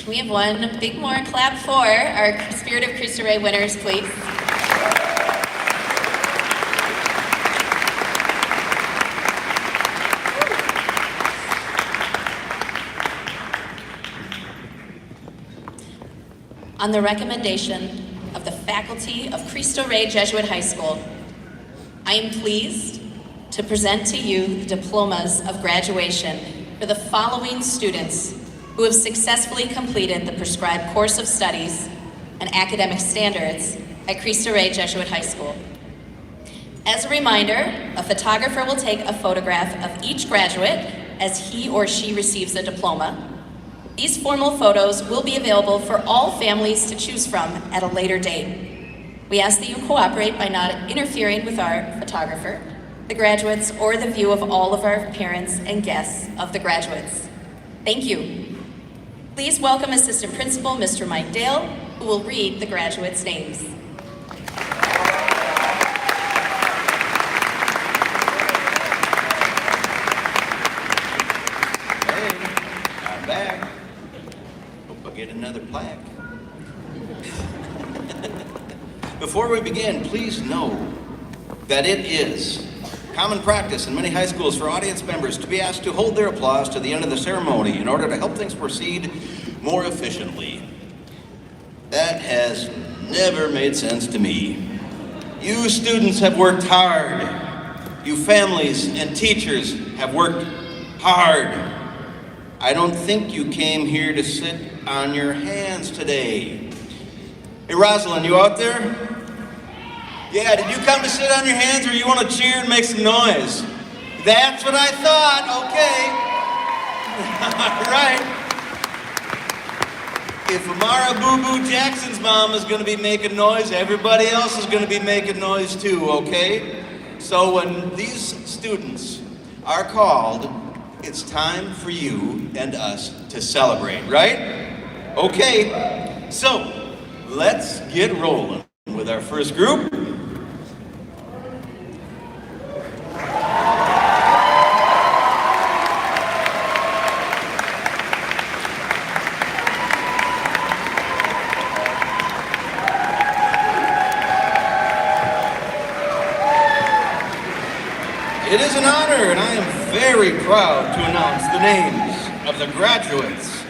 Can we have one big more clap for our Spirit of Cristo Rey winners, please? On the recommendation of the faculty of Cristo Rey Jesuit High School, I am pleased to present to you the diplomas of graduation for the following students who have successfully completed the prescribed course of studies and academic standards at Cristo Rey Jesuit High School. As a reminder, a photographer will take a photograph of each graduate as he or she receives a diploma. These formal photos will be available for all families to choose from at a later date. We ask that you cooperate by not interfering with our photographer, the graduates, or the view of all of our parents and guests of the graduates. Thank you. Please welcome Assistant Principal, Mr. Mike Dale, who will read the graduates' names. Hey, I'm back. Hope I get another plaque. Before we begin, please know that it is common practice in many high schools for audience members to be asked to hold their applause to the end of the ceremony in order to help things proceed more efficiently. That has never made sense to me. You students have worked hard. You families and teachers have worked hard. I don't think you came here to sit on your hands today. Hey, Rosalind, you out there? Yeah, did you come to sit on your hands or you want to cheer and make some noise? That's what I thought, okay. All right. If Amara Boo Boo Jackson's mom is going to be making noise, everybody else is going to be making noise too, okay? So when these students are called, it's time for you and us to celebrate, right? Okay, so let's get rolling with our first group. It is an honor, and I am very proud to announce the names of the graduates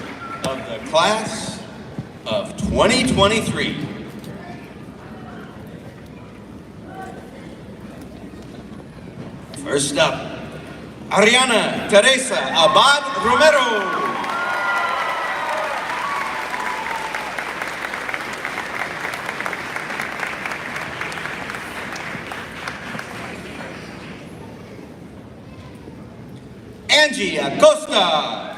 of the class of 2023. First up, Ariana Teresa Abad Romero. Angie Acosta.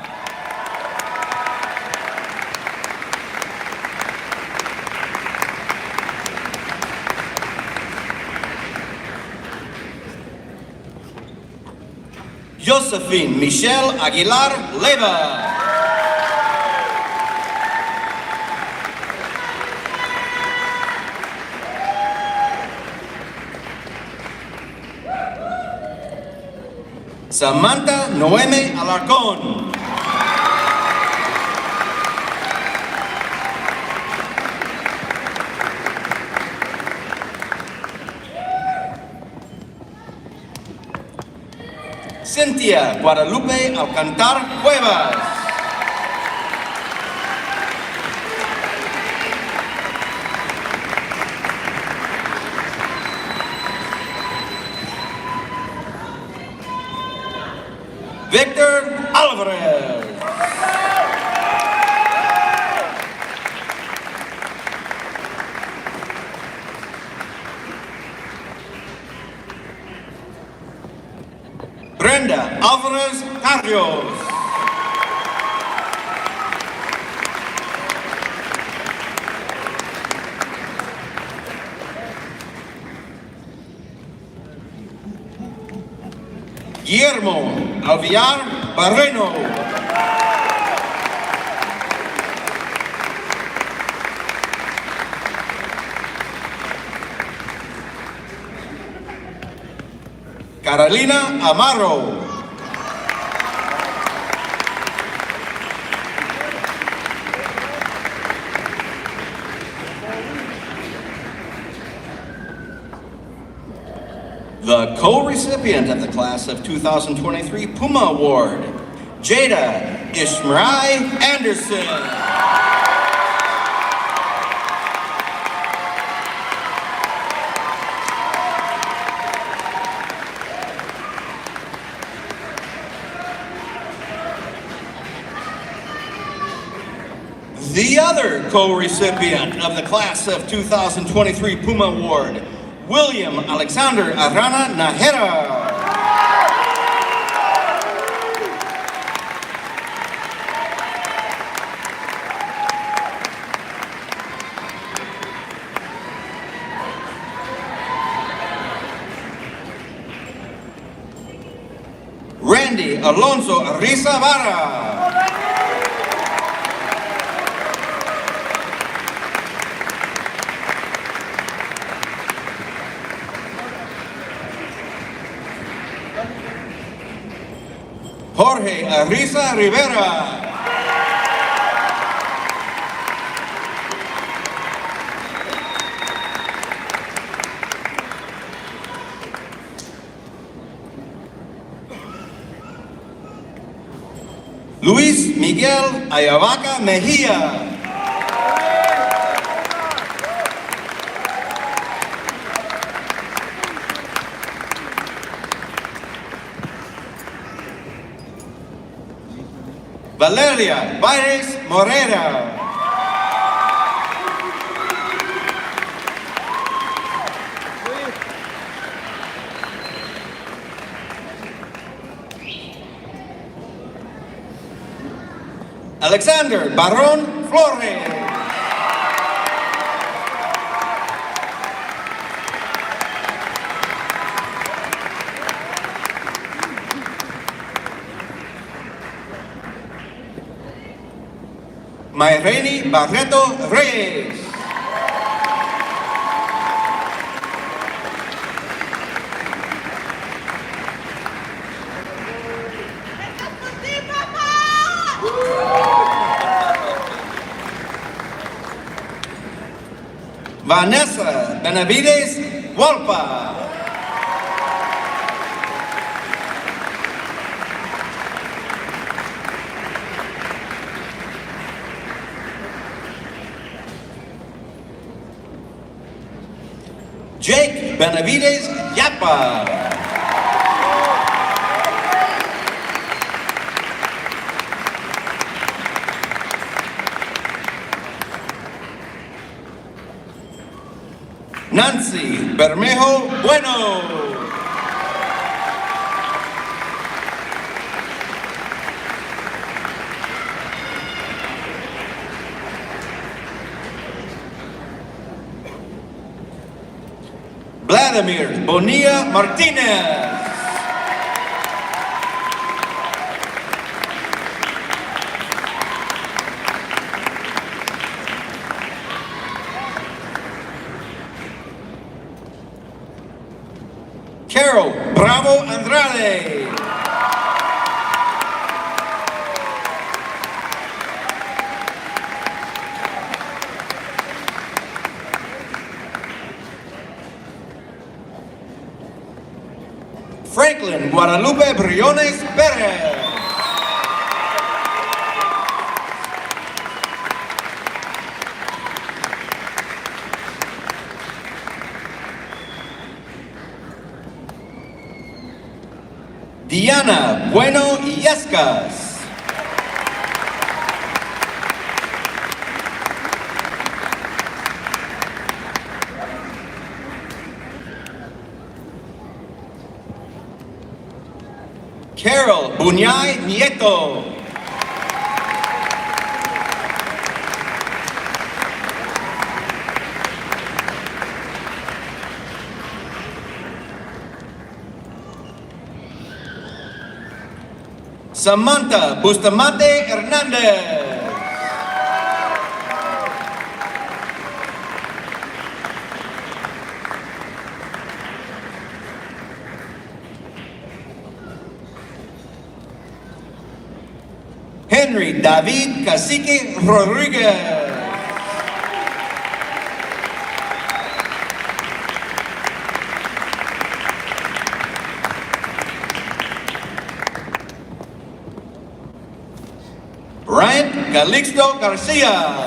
Josephine Michelle Aguilar Leva. Samantha Noeme Alarcón. Cynthia Guadalupe Alcantar Cuevas. Victor Alvarez. Brenda Alvarez Carrios. Guillermo Alviar Barreno. Carolina Amaro. The co-recipient of the class of 2023 Puma Award, Jada Ishmarai Anderson. The other co-recipient of the class of 2023 Puma Award, William Alexander Arana Nahera. Randy Alonso Rizabara. Jorge Ariza Rivera. Luis Miguel Ayavaca Mejia. Valeria Baires Morera. Alexander Barron Flores. Mayreni Barreto Reyes. Vanessa Benavides Wolpa. Jake Benavides Yapa. Nancy Bermejo Bueno. Vladimir Bonilla Martinez. Carol Bravo Andrade. Franklin Guadalupe Briones Perez. Diana Bueno Illescas. Carol Buñay Nieto. Samantha Bustamante Hernandez. Henry David Cacique Rodriguez. Ryan Calixto Garcia.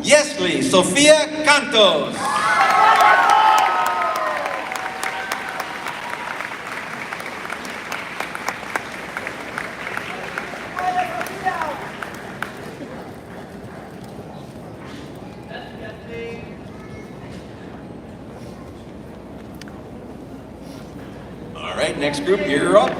Yesley Sofía Cantos. All right, next group, you're up.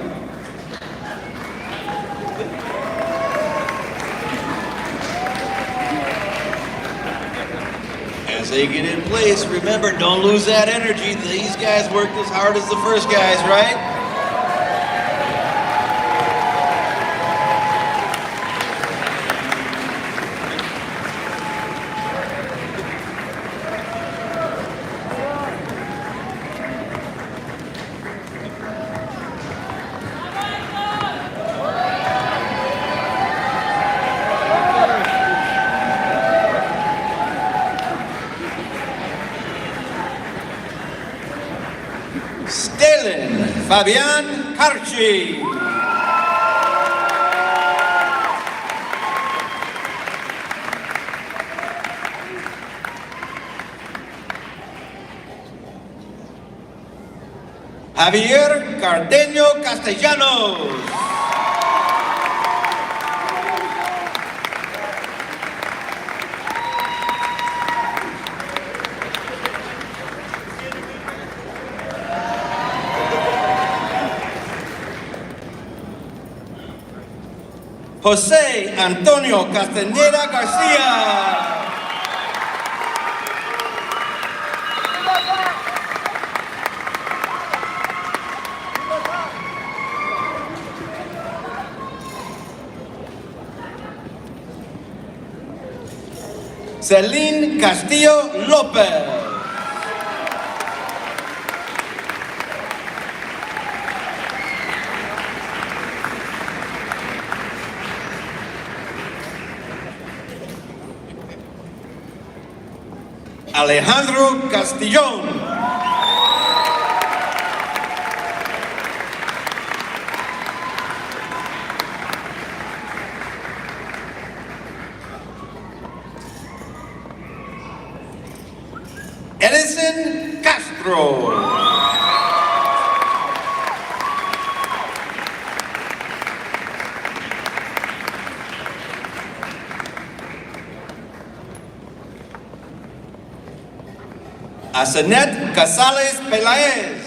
As they get in place, remember, don't lose that energy. These guys worked as hard as the first guys, right? Stalin Fabian Carchi. Javier Cardeño Castellanos. José Antonio Castañeda García. Celine Castillo López. Alejandro Castillón. Edison Castro. Asenet Casales Peláez.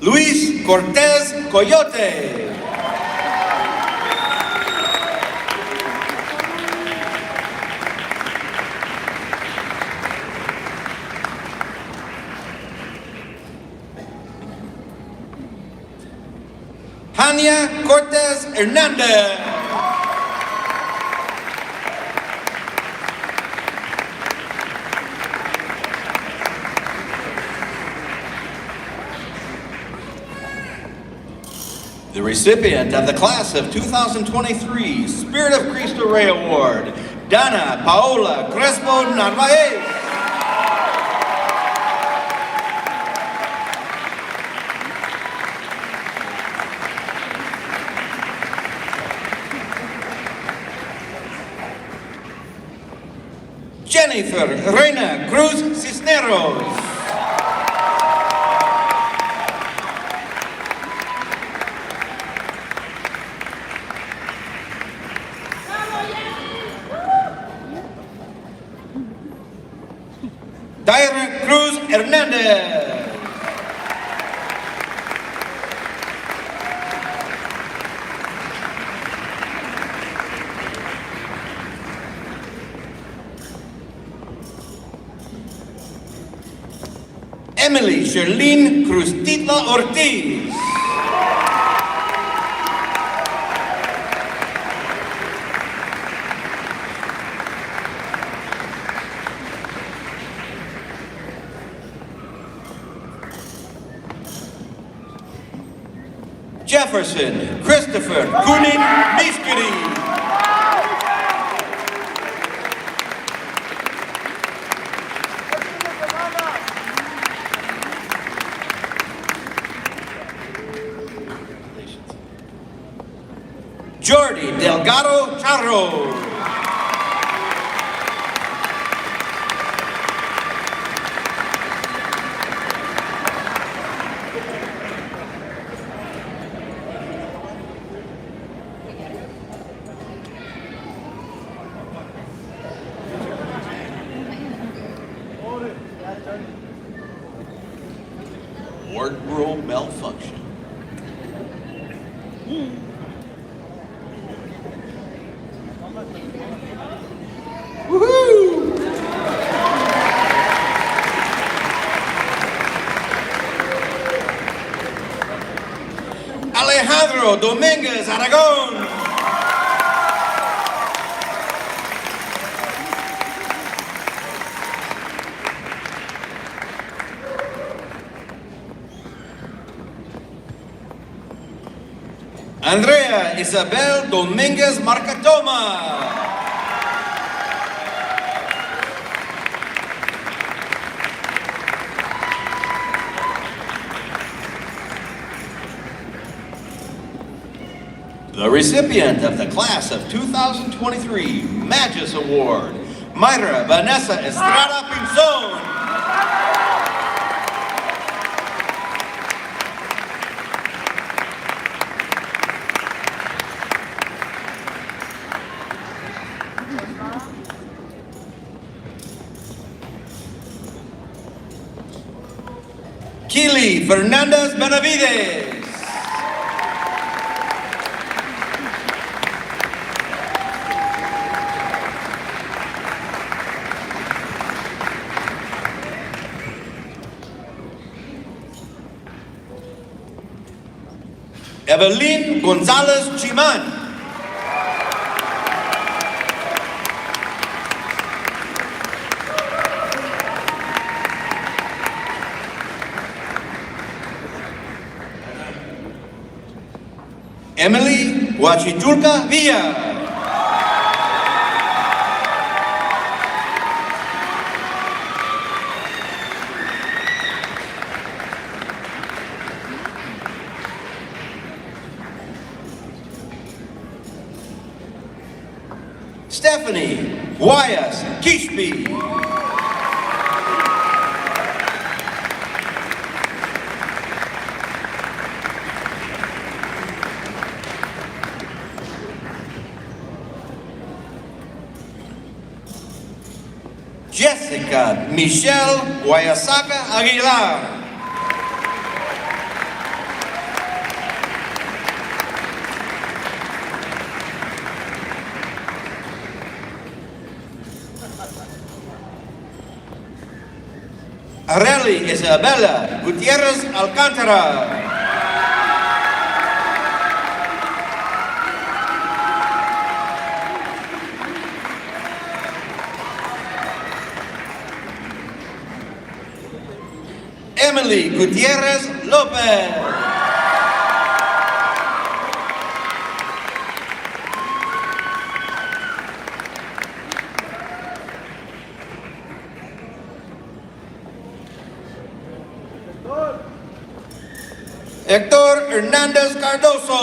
Luis Cortés Coyote. Tania Cortés Hernández. The recipient of the class of 2023 Spirit of Cristo Rey Award, Dana Paola Crespo Narvaez. Jennifer Reina Cruz Cisneros. Tyra Cruz Hernandez. Emily Sherlyn Crustitla Ortiz. Jefferson Christopher Kunin Miskiri. Jordi Delgado Charro. Wardrobe malfunction. Woohoo! Alejandro Dominguez Aragon. Andrea Isabel Dominguez Marcatoma. The recipient of the class of 2023 Magis Award, Mayra Vanessa Estrada Pinzon. Keely Fernandez Benavides. Evelyn Gonzalez Chiman. Emily Huachitulca Villa. Stephanie Guayas Kishpi. Jessica Michelle Guayasaca Aguilar. Areli Isabella Gutierrez Alcantara. Emily Gutierrez Lopez. Hector Hernandez Cardoso.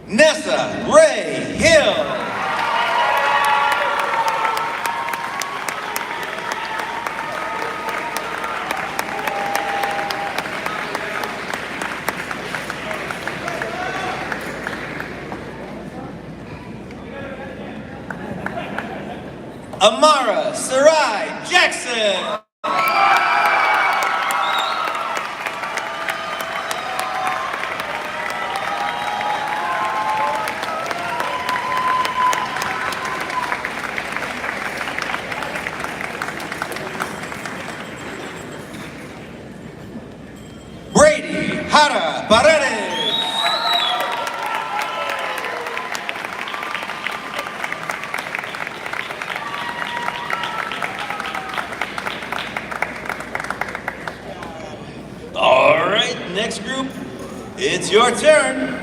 Nessa Ray Hill. Amara Sarai Jackson. Brady Jara Paredes. All right, next group, it's your turn.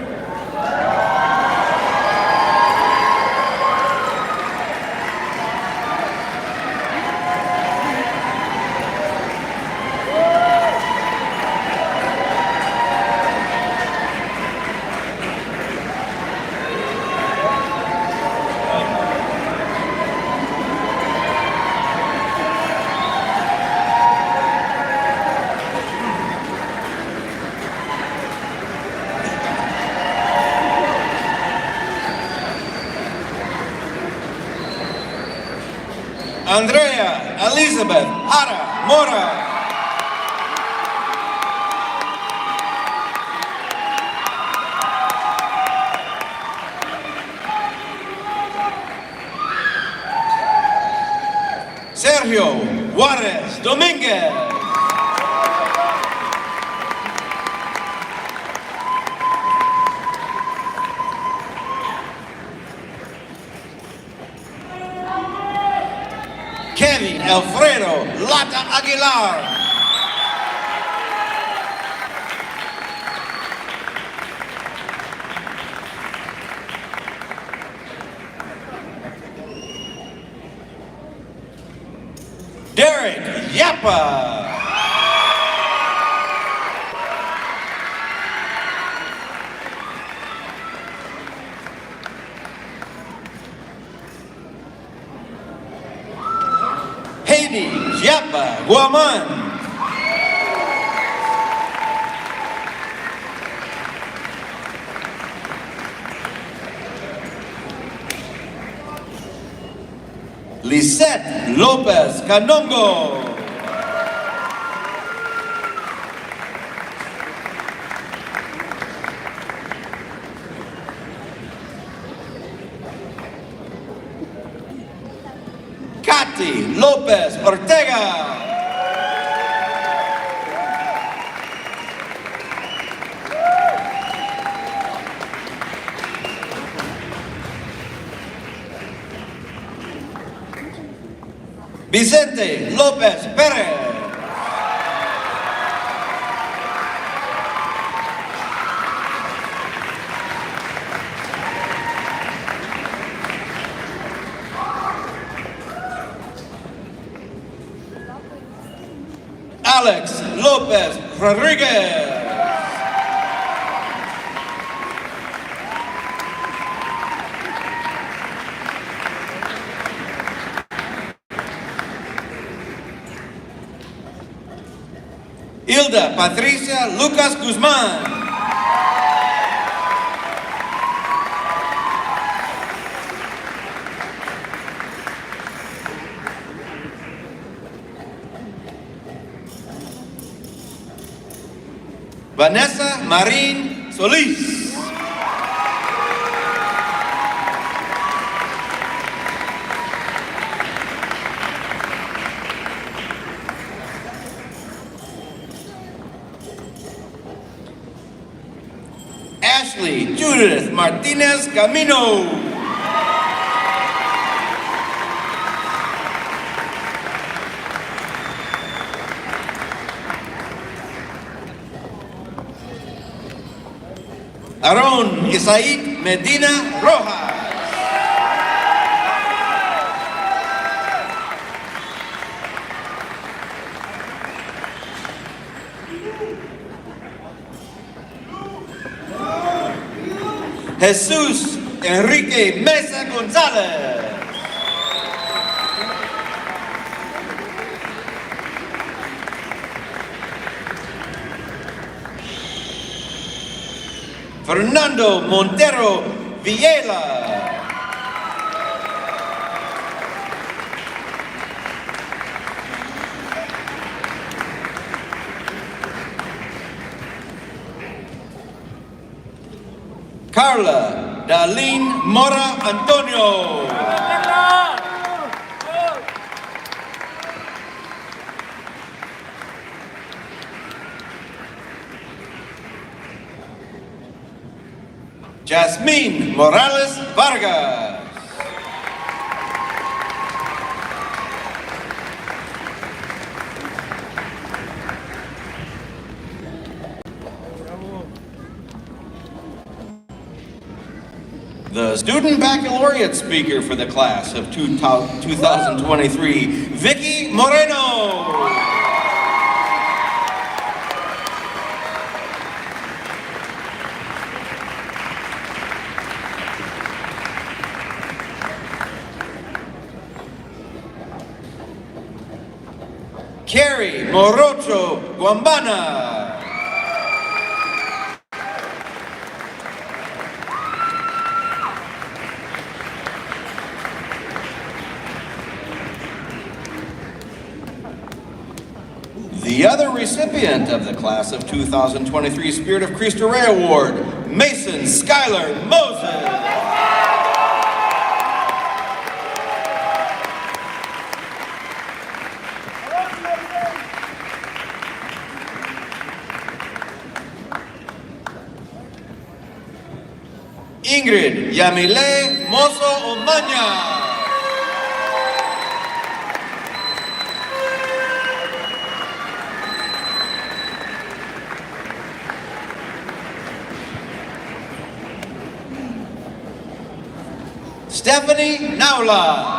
Andrea Elizabeth Jara Mora. Sergio Juarez Dominguez. Kevin Alfredo Lata Aguilar. Yapa. Haiti Yapa Guaman. Lisette Lopez Canongo. Katy Lopez Ortega. Vicente López Pérez. Alex López Rodríguez. Hilda Patricia Lucas Guzmán. Vanessa Marín Solís. Ashley Judith Martinez Camino. Aaron Isaid Medina Rojas. Jesús Enrique Mesa González. Fernando Montero Villela. Carla Darlene Mora Antonio. Jasmine Morales Vargas. The Student Baccalaureate speaker for the class of 2023, Vicky Moreno. Carrie Morocho Guambana. The other recipient of the class of 2023 Spirit of Cristo Rey Award, Mason Skylar Moses. Ingrid Yamile Mozo Omaña. Stephanie Naula.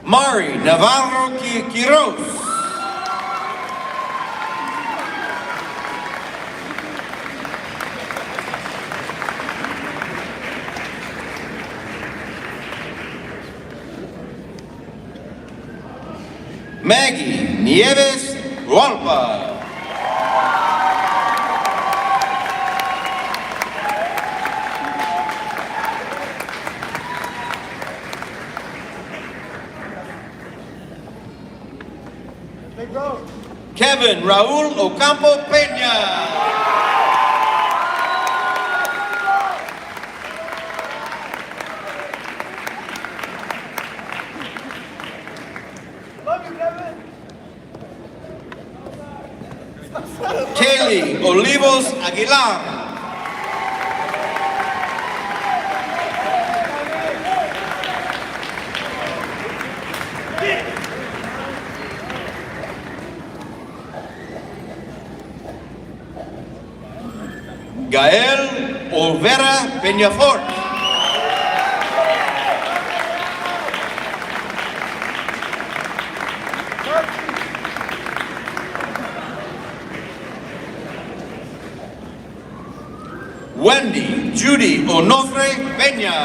Mari Navarro Quiroz. Maggie Nieves Hualpa. Kevin Raúl Ocampo Peña. Kaylee Olivos Aguilar. Gael Olvera Peñafort. Wendy Judy Onofre Peña.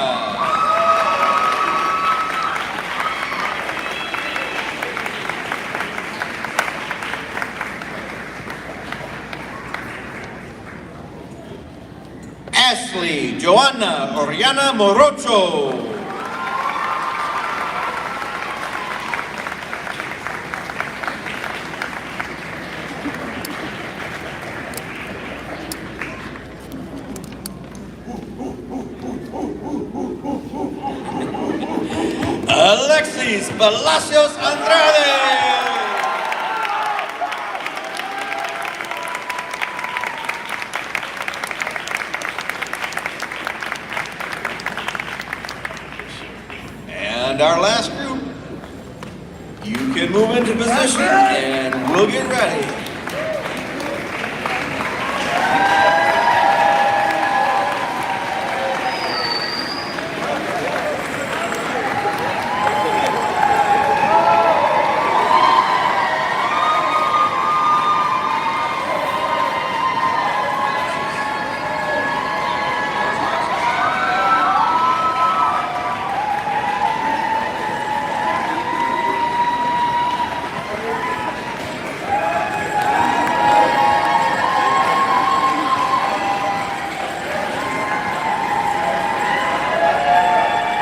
Ashley Joanna Oriana Morocho. Alexis Palacios Andrade. And our last group, you can move into position and we'll get ready.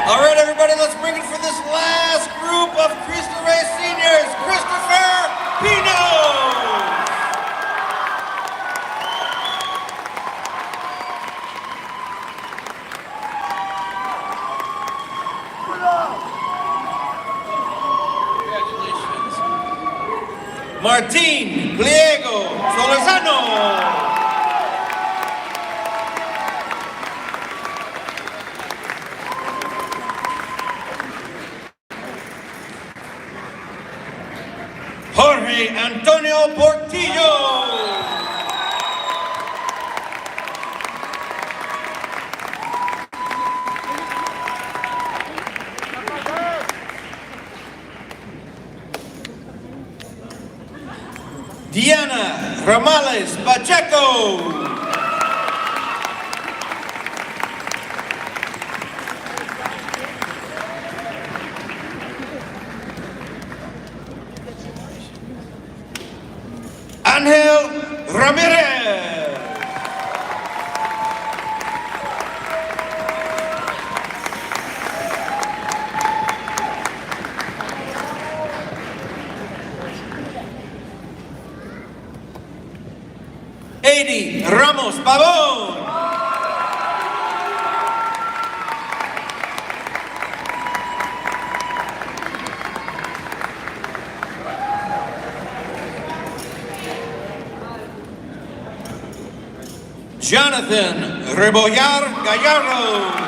All right, everybody, let's bring it for this last group of Cristo Rey seniors, Christopher Pino. Congratulations. Martín Pliego Solorzano. Jorge Antonio Portillo. Diana Ramales Pacheco. Ángel Ramírez. Eddie Ramos Pavón. Jonathan Rebollar Gallardo.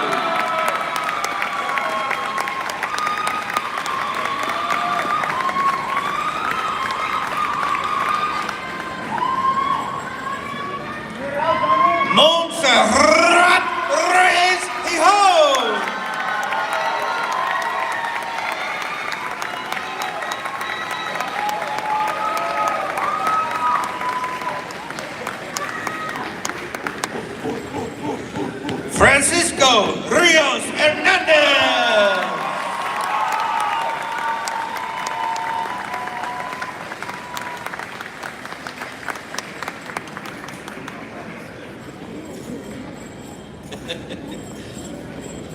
Montserrat Reyes Hijo. Camilo Rios Hernandez.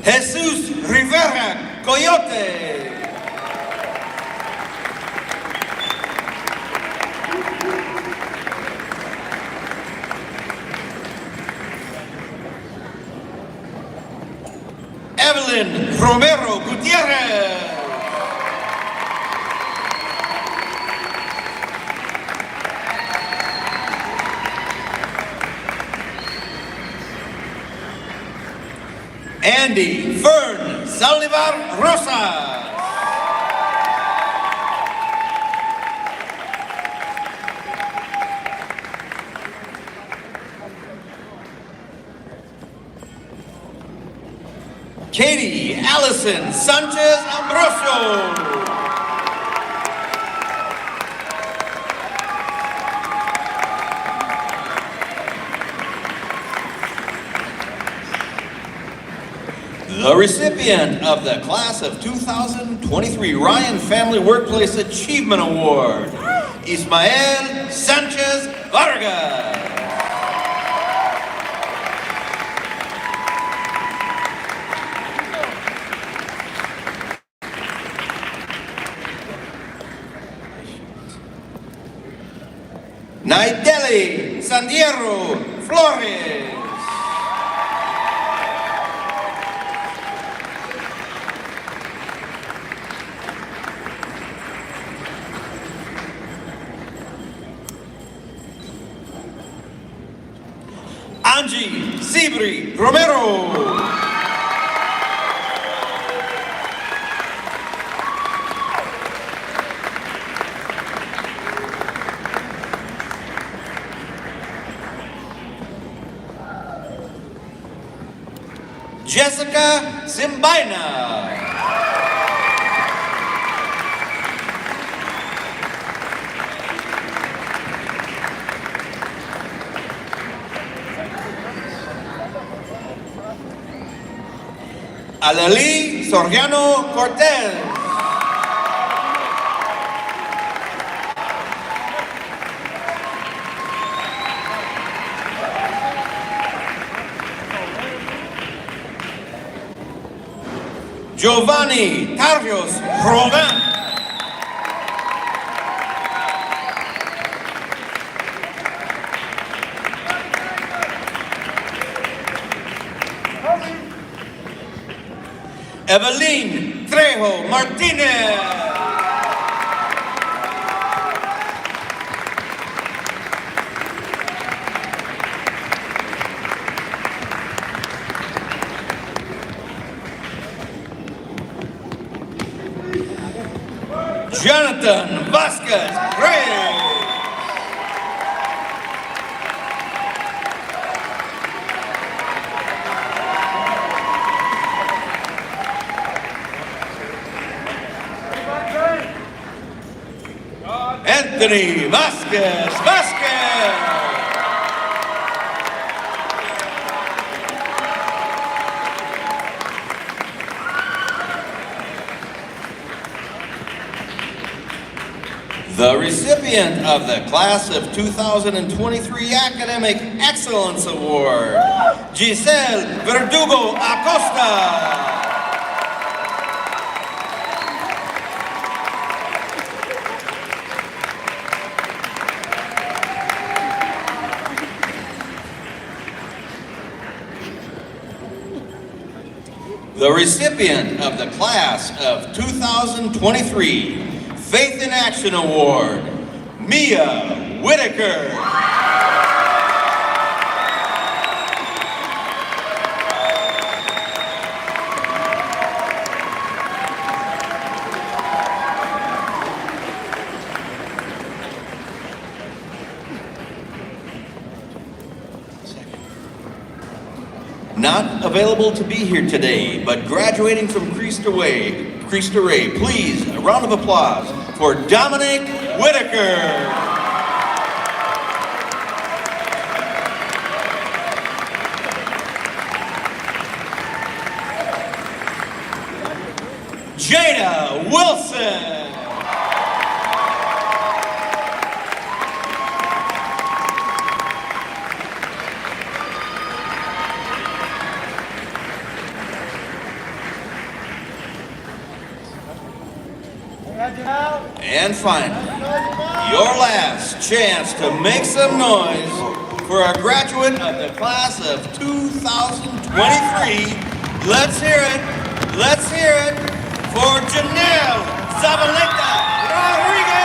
Jesús Rivera Coyote. Evelyn Romero Gutierrez. Andy Fern Saldivar Rosas. Katie Allison Sanchez Ambrosio. The recipient of the Class of 2023 Ryan Family Workplace Achievement Award, Ismael Sanchez Vargas. Naideli Sandiero Flores. Angie Sibri Romero. Jessica Zimbaina. Aleli Soriano Cortez. Giovanni Tarrios Rodan. Evelyn Trejo Martinez. Jonathan Vasquez Reyes. Anthony Vasquez. The recipient of the Class of 2023 Academic Excellence Award, Giselle Verdugo Acosta. The recipient of the Class of 2023 Faith in Action Award, Mia Whitaker. Not available to be here today, but graduating from Cristo Rey, please, a round of applause for Dominic Whitaker. Jada Wilson. And finally, your last chance to make some noise for a graduate of the class of 2023. Let's hear it. Let's hear it for Janelle Zabaleta Rodriguez.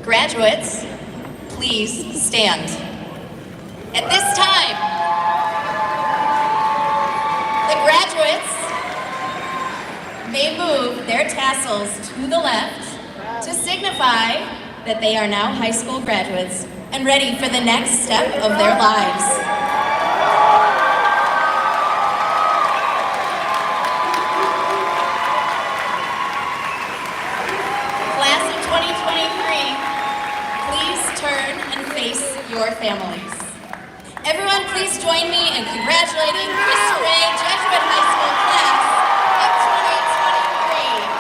Graduates, please stand. At this time, the graduates may move their tassels to the left to signify that they are now high school graduates and ready for the next step of their lives. Class of 2023, please turn and face your families. Everyone, please join me in congratulating Cristo Rey Jesuit High School class of 2023.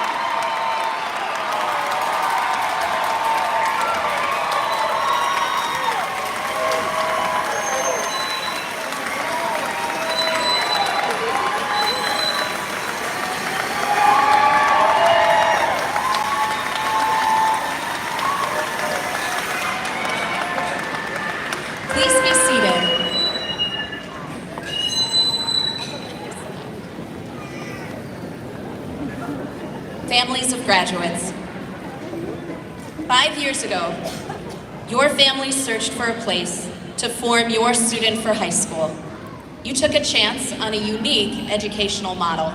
Please be seated. Families of graduates. 5 years ago, your family searched for a place to form your student for high school. You took a chance on a unique educational model.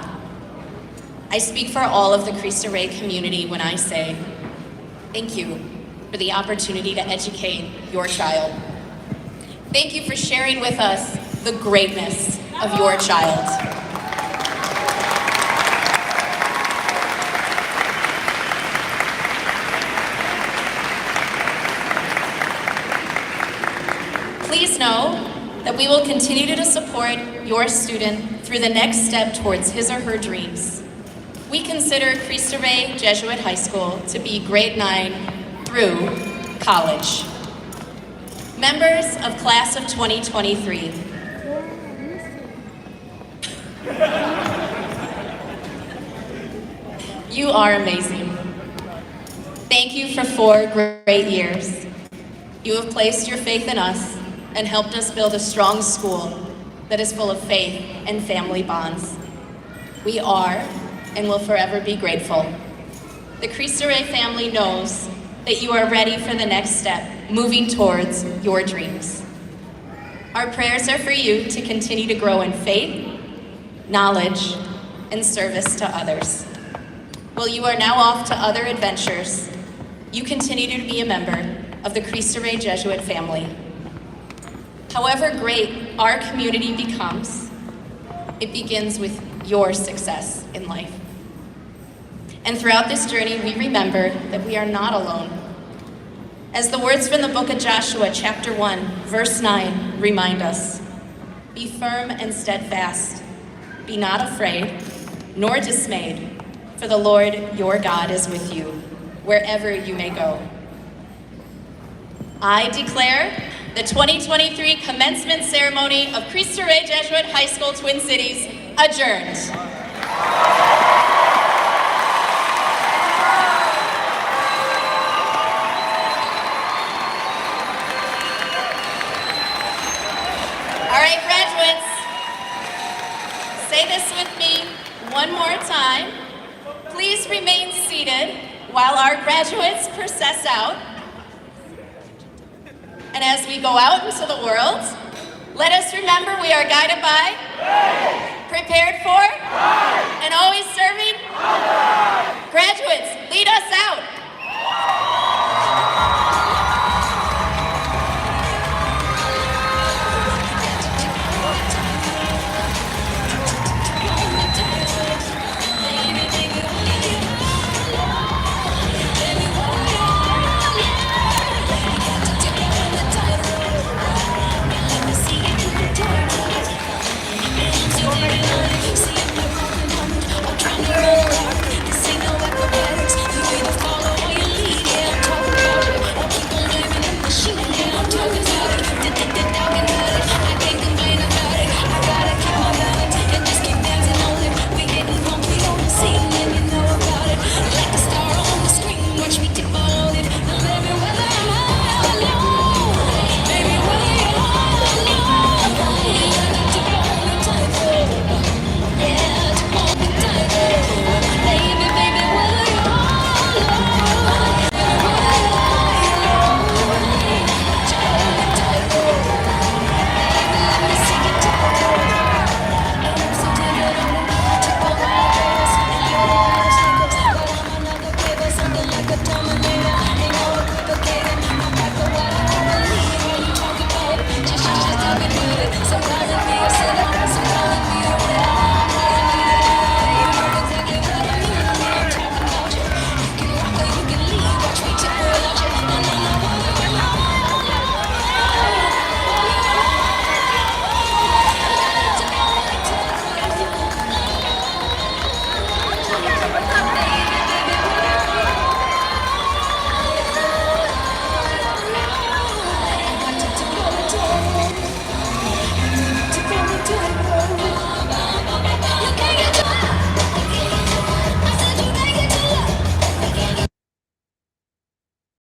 I speak for all of the Cristo Rey community when I say, thank you for the opportunity to educate your child. Thank you for sharing with us the greatness of your child. Please know that we will continue to support your student through the next step towards his or her dreams. We consider Cristo Rey Jesuit High School to be grade 9 through college. Members of class of 2023. You are amazing. Thank you for 4 great years. You have placed your faith in us and helped us build a strong school that is full of faith and family bonds. We are and will forever be grateful. The Cristo Rey family knows that you are ready for the next step, moving towards your dreams. Our prayers are for you to continue to grow in faith, knowledge, and service to others. While you are now off to other adventures, you continue to be a member of the Cristo Rey Jesuit family. However great our community becomes, it begins with your success in life. And throughout this journey, we remember that we are not alone. As the words from the book of Joshua, chapter 1, verse 9, remind us, be firm and steadfast. Be not afraid, nor dismayed, for the Lord your God is with you, wherever you may go. I declare the 2023 commencement ceremony of Cristo Rey Jesuit High School, Twin Cities, adjourned. All right, graduates, say this with me one more time. Please remain seated while our graduates process out. And as we go out into the world, let us remember we are guided by, prepared for, and always serving. Graduates, lead us out.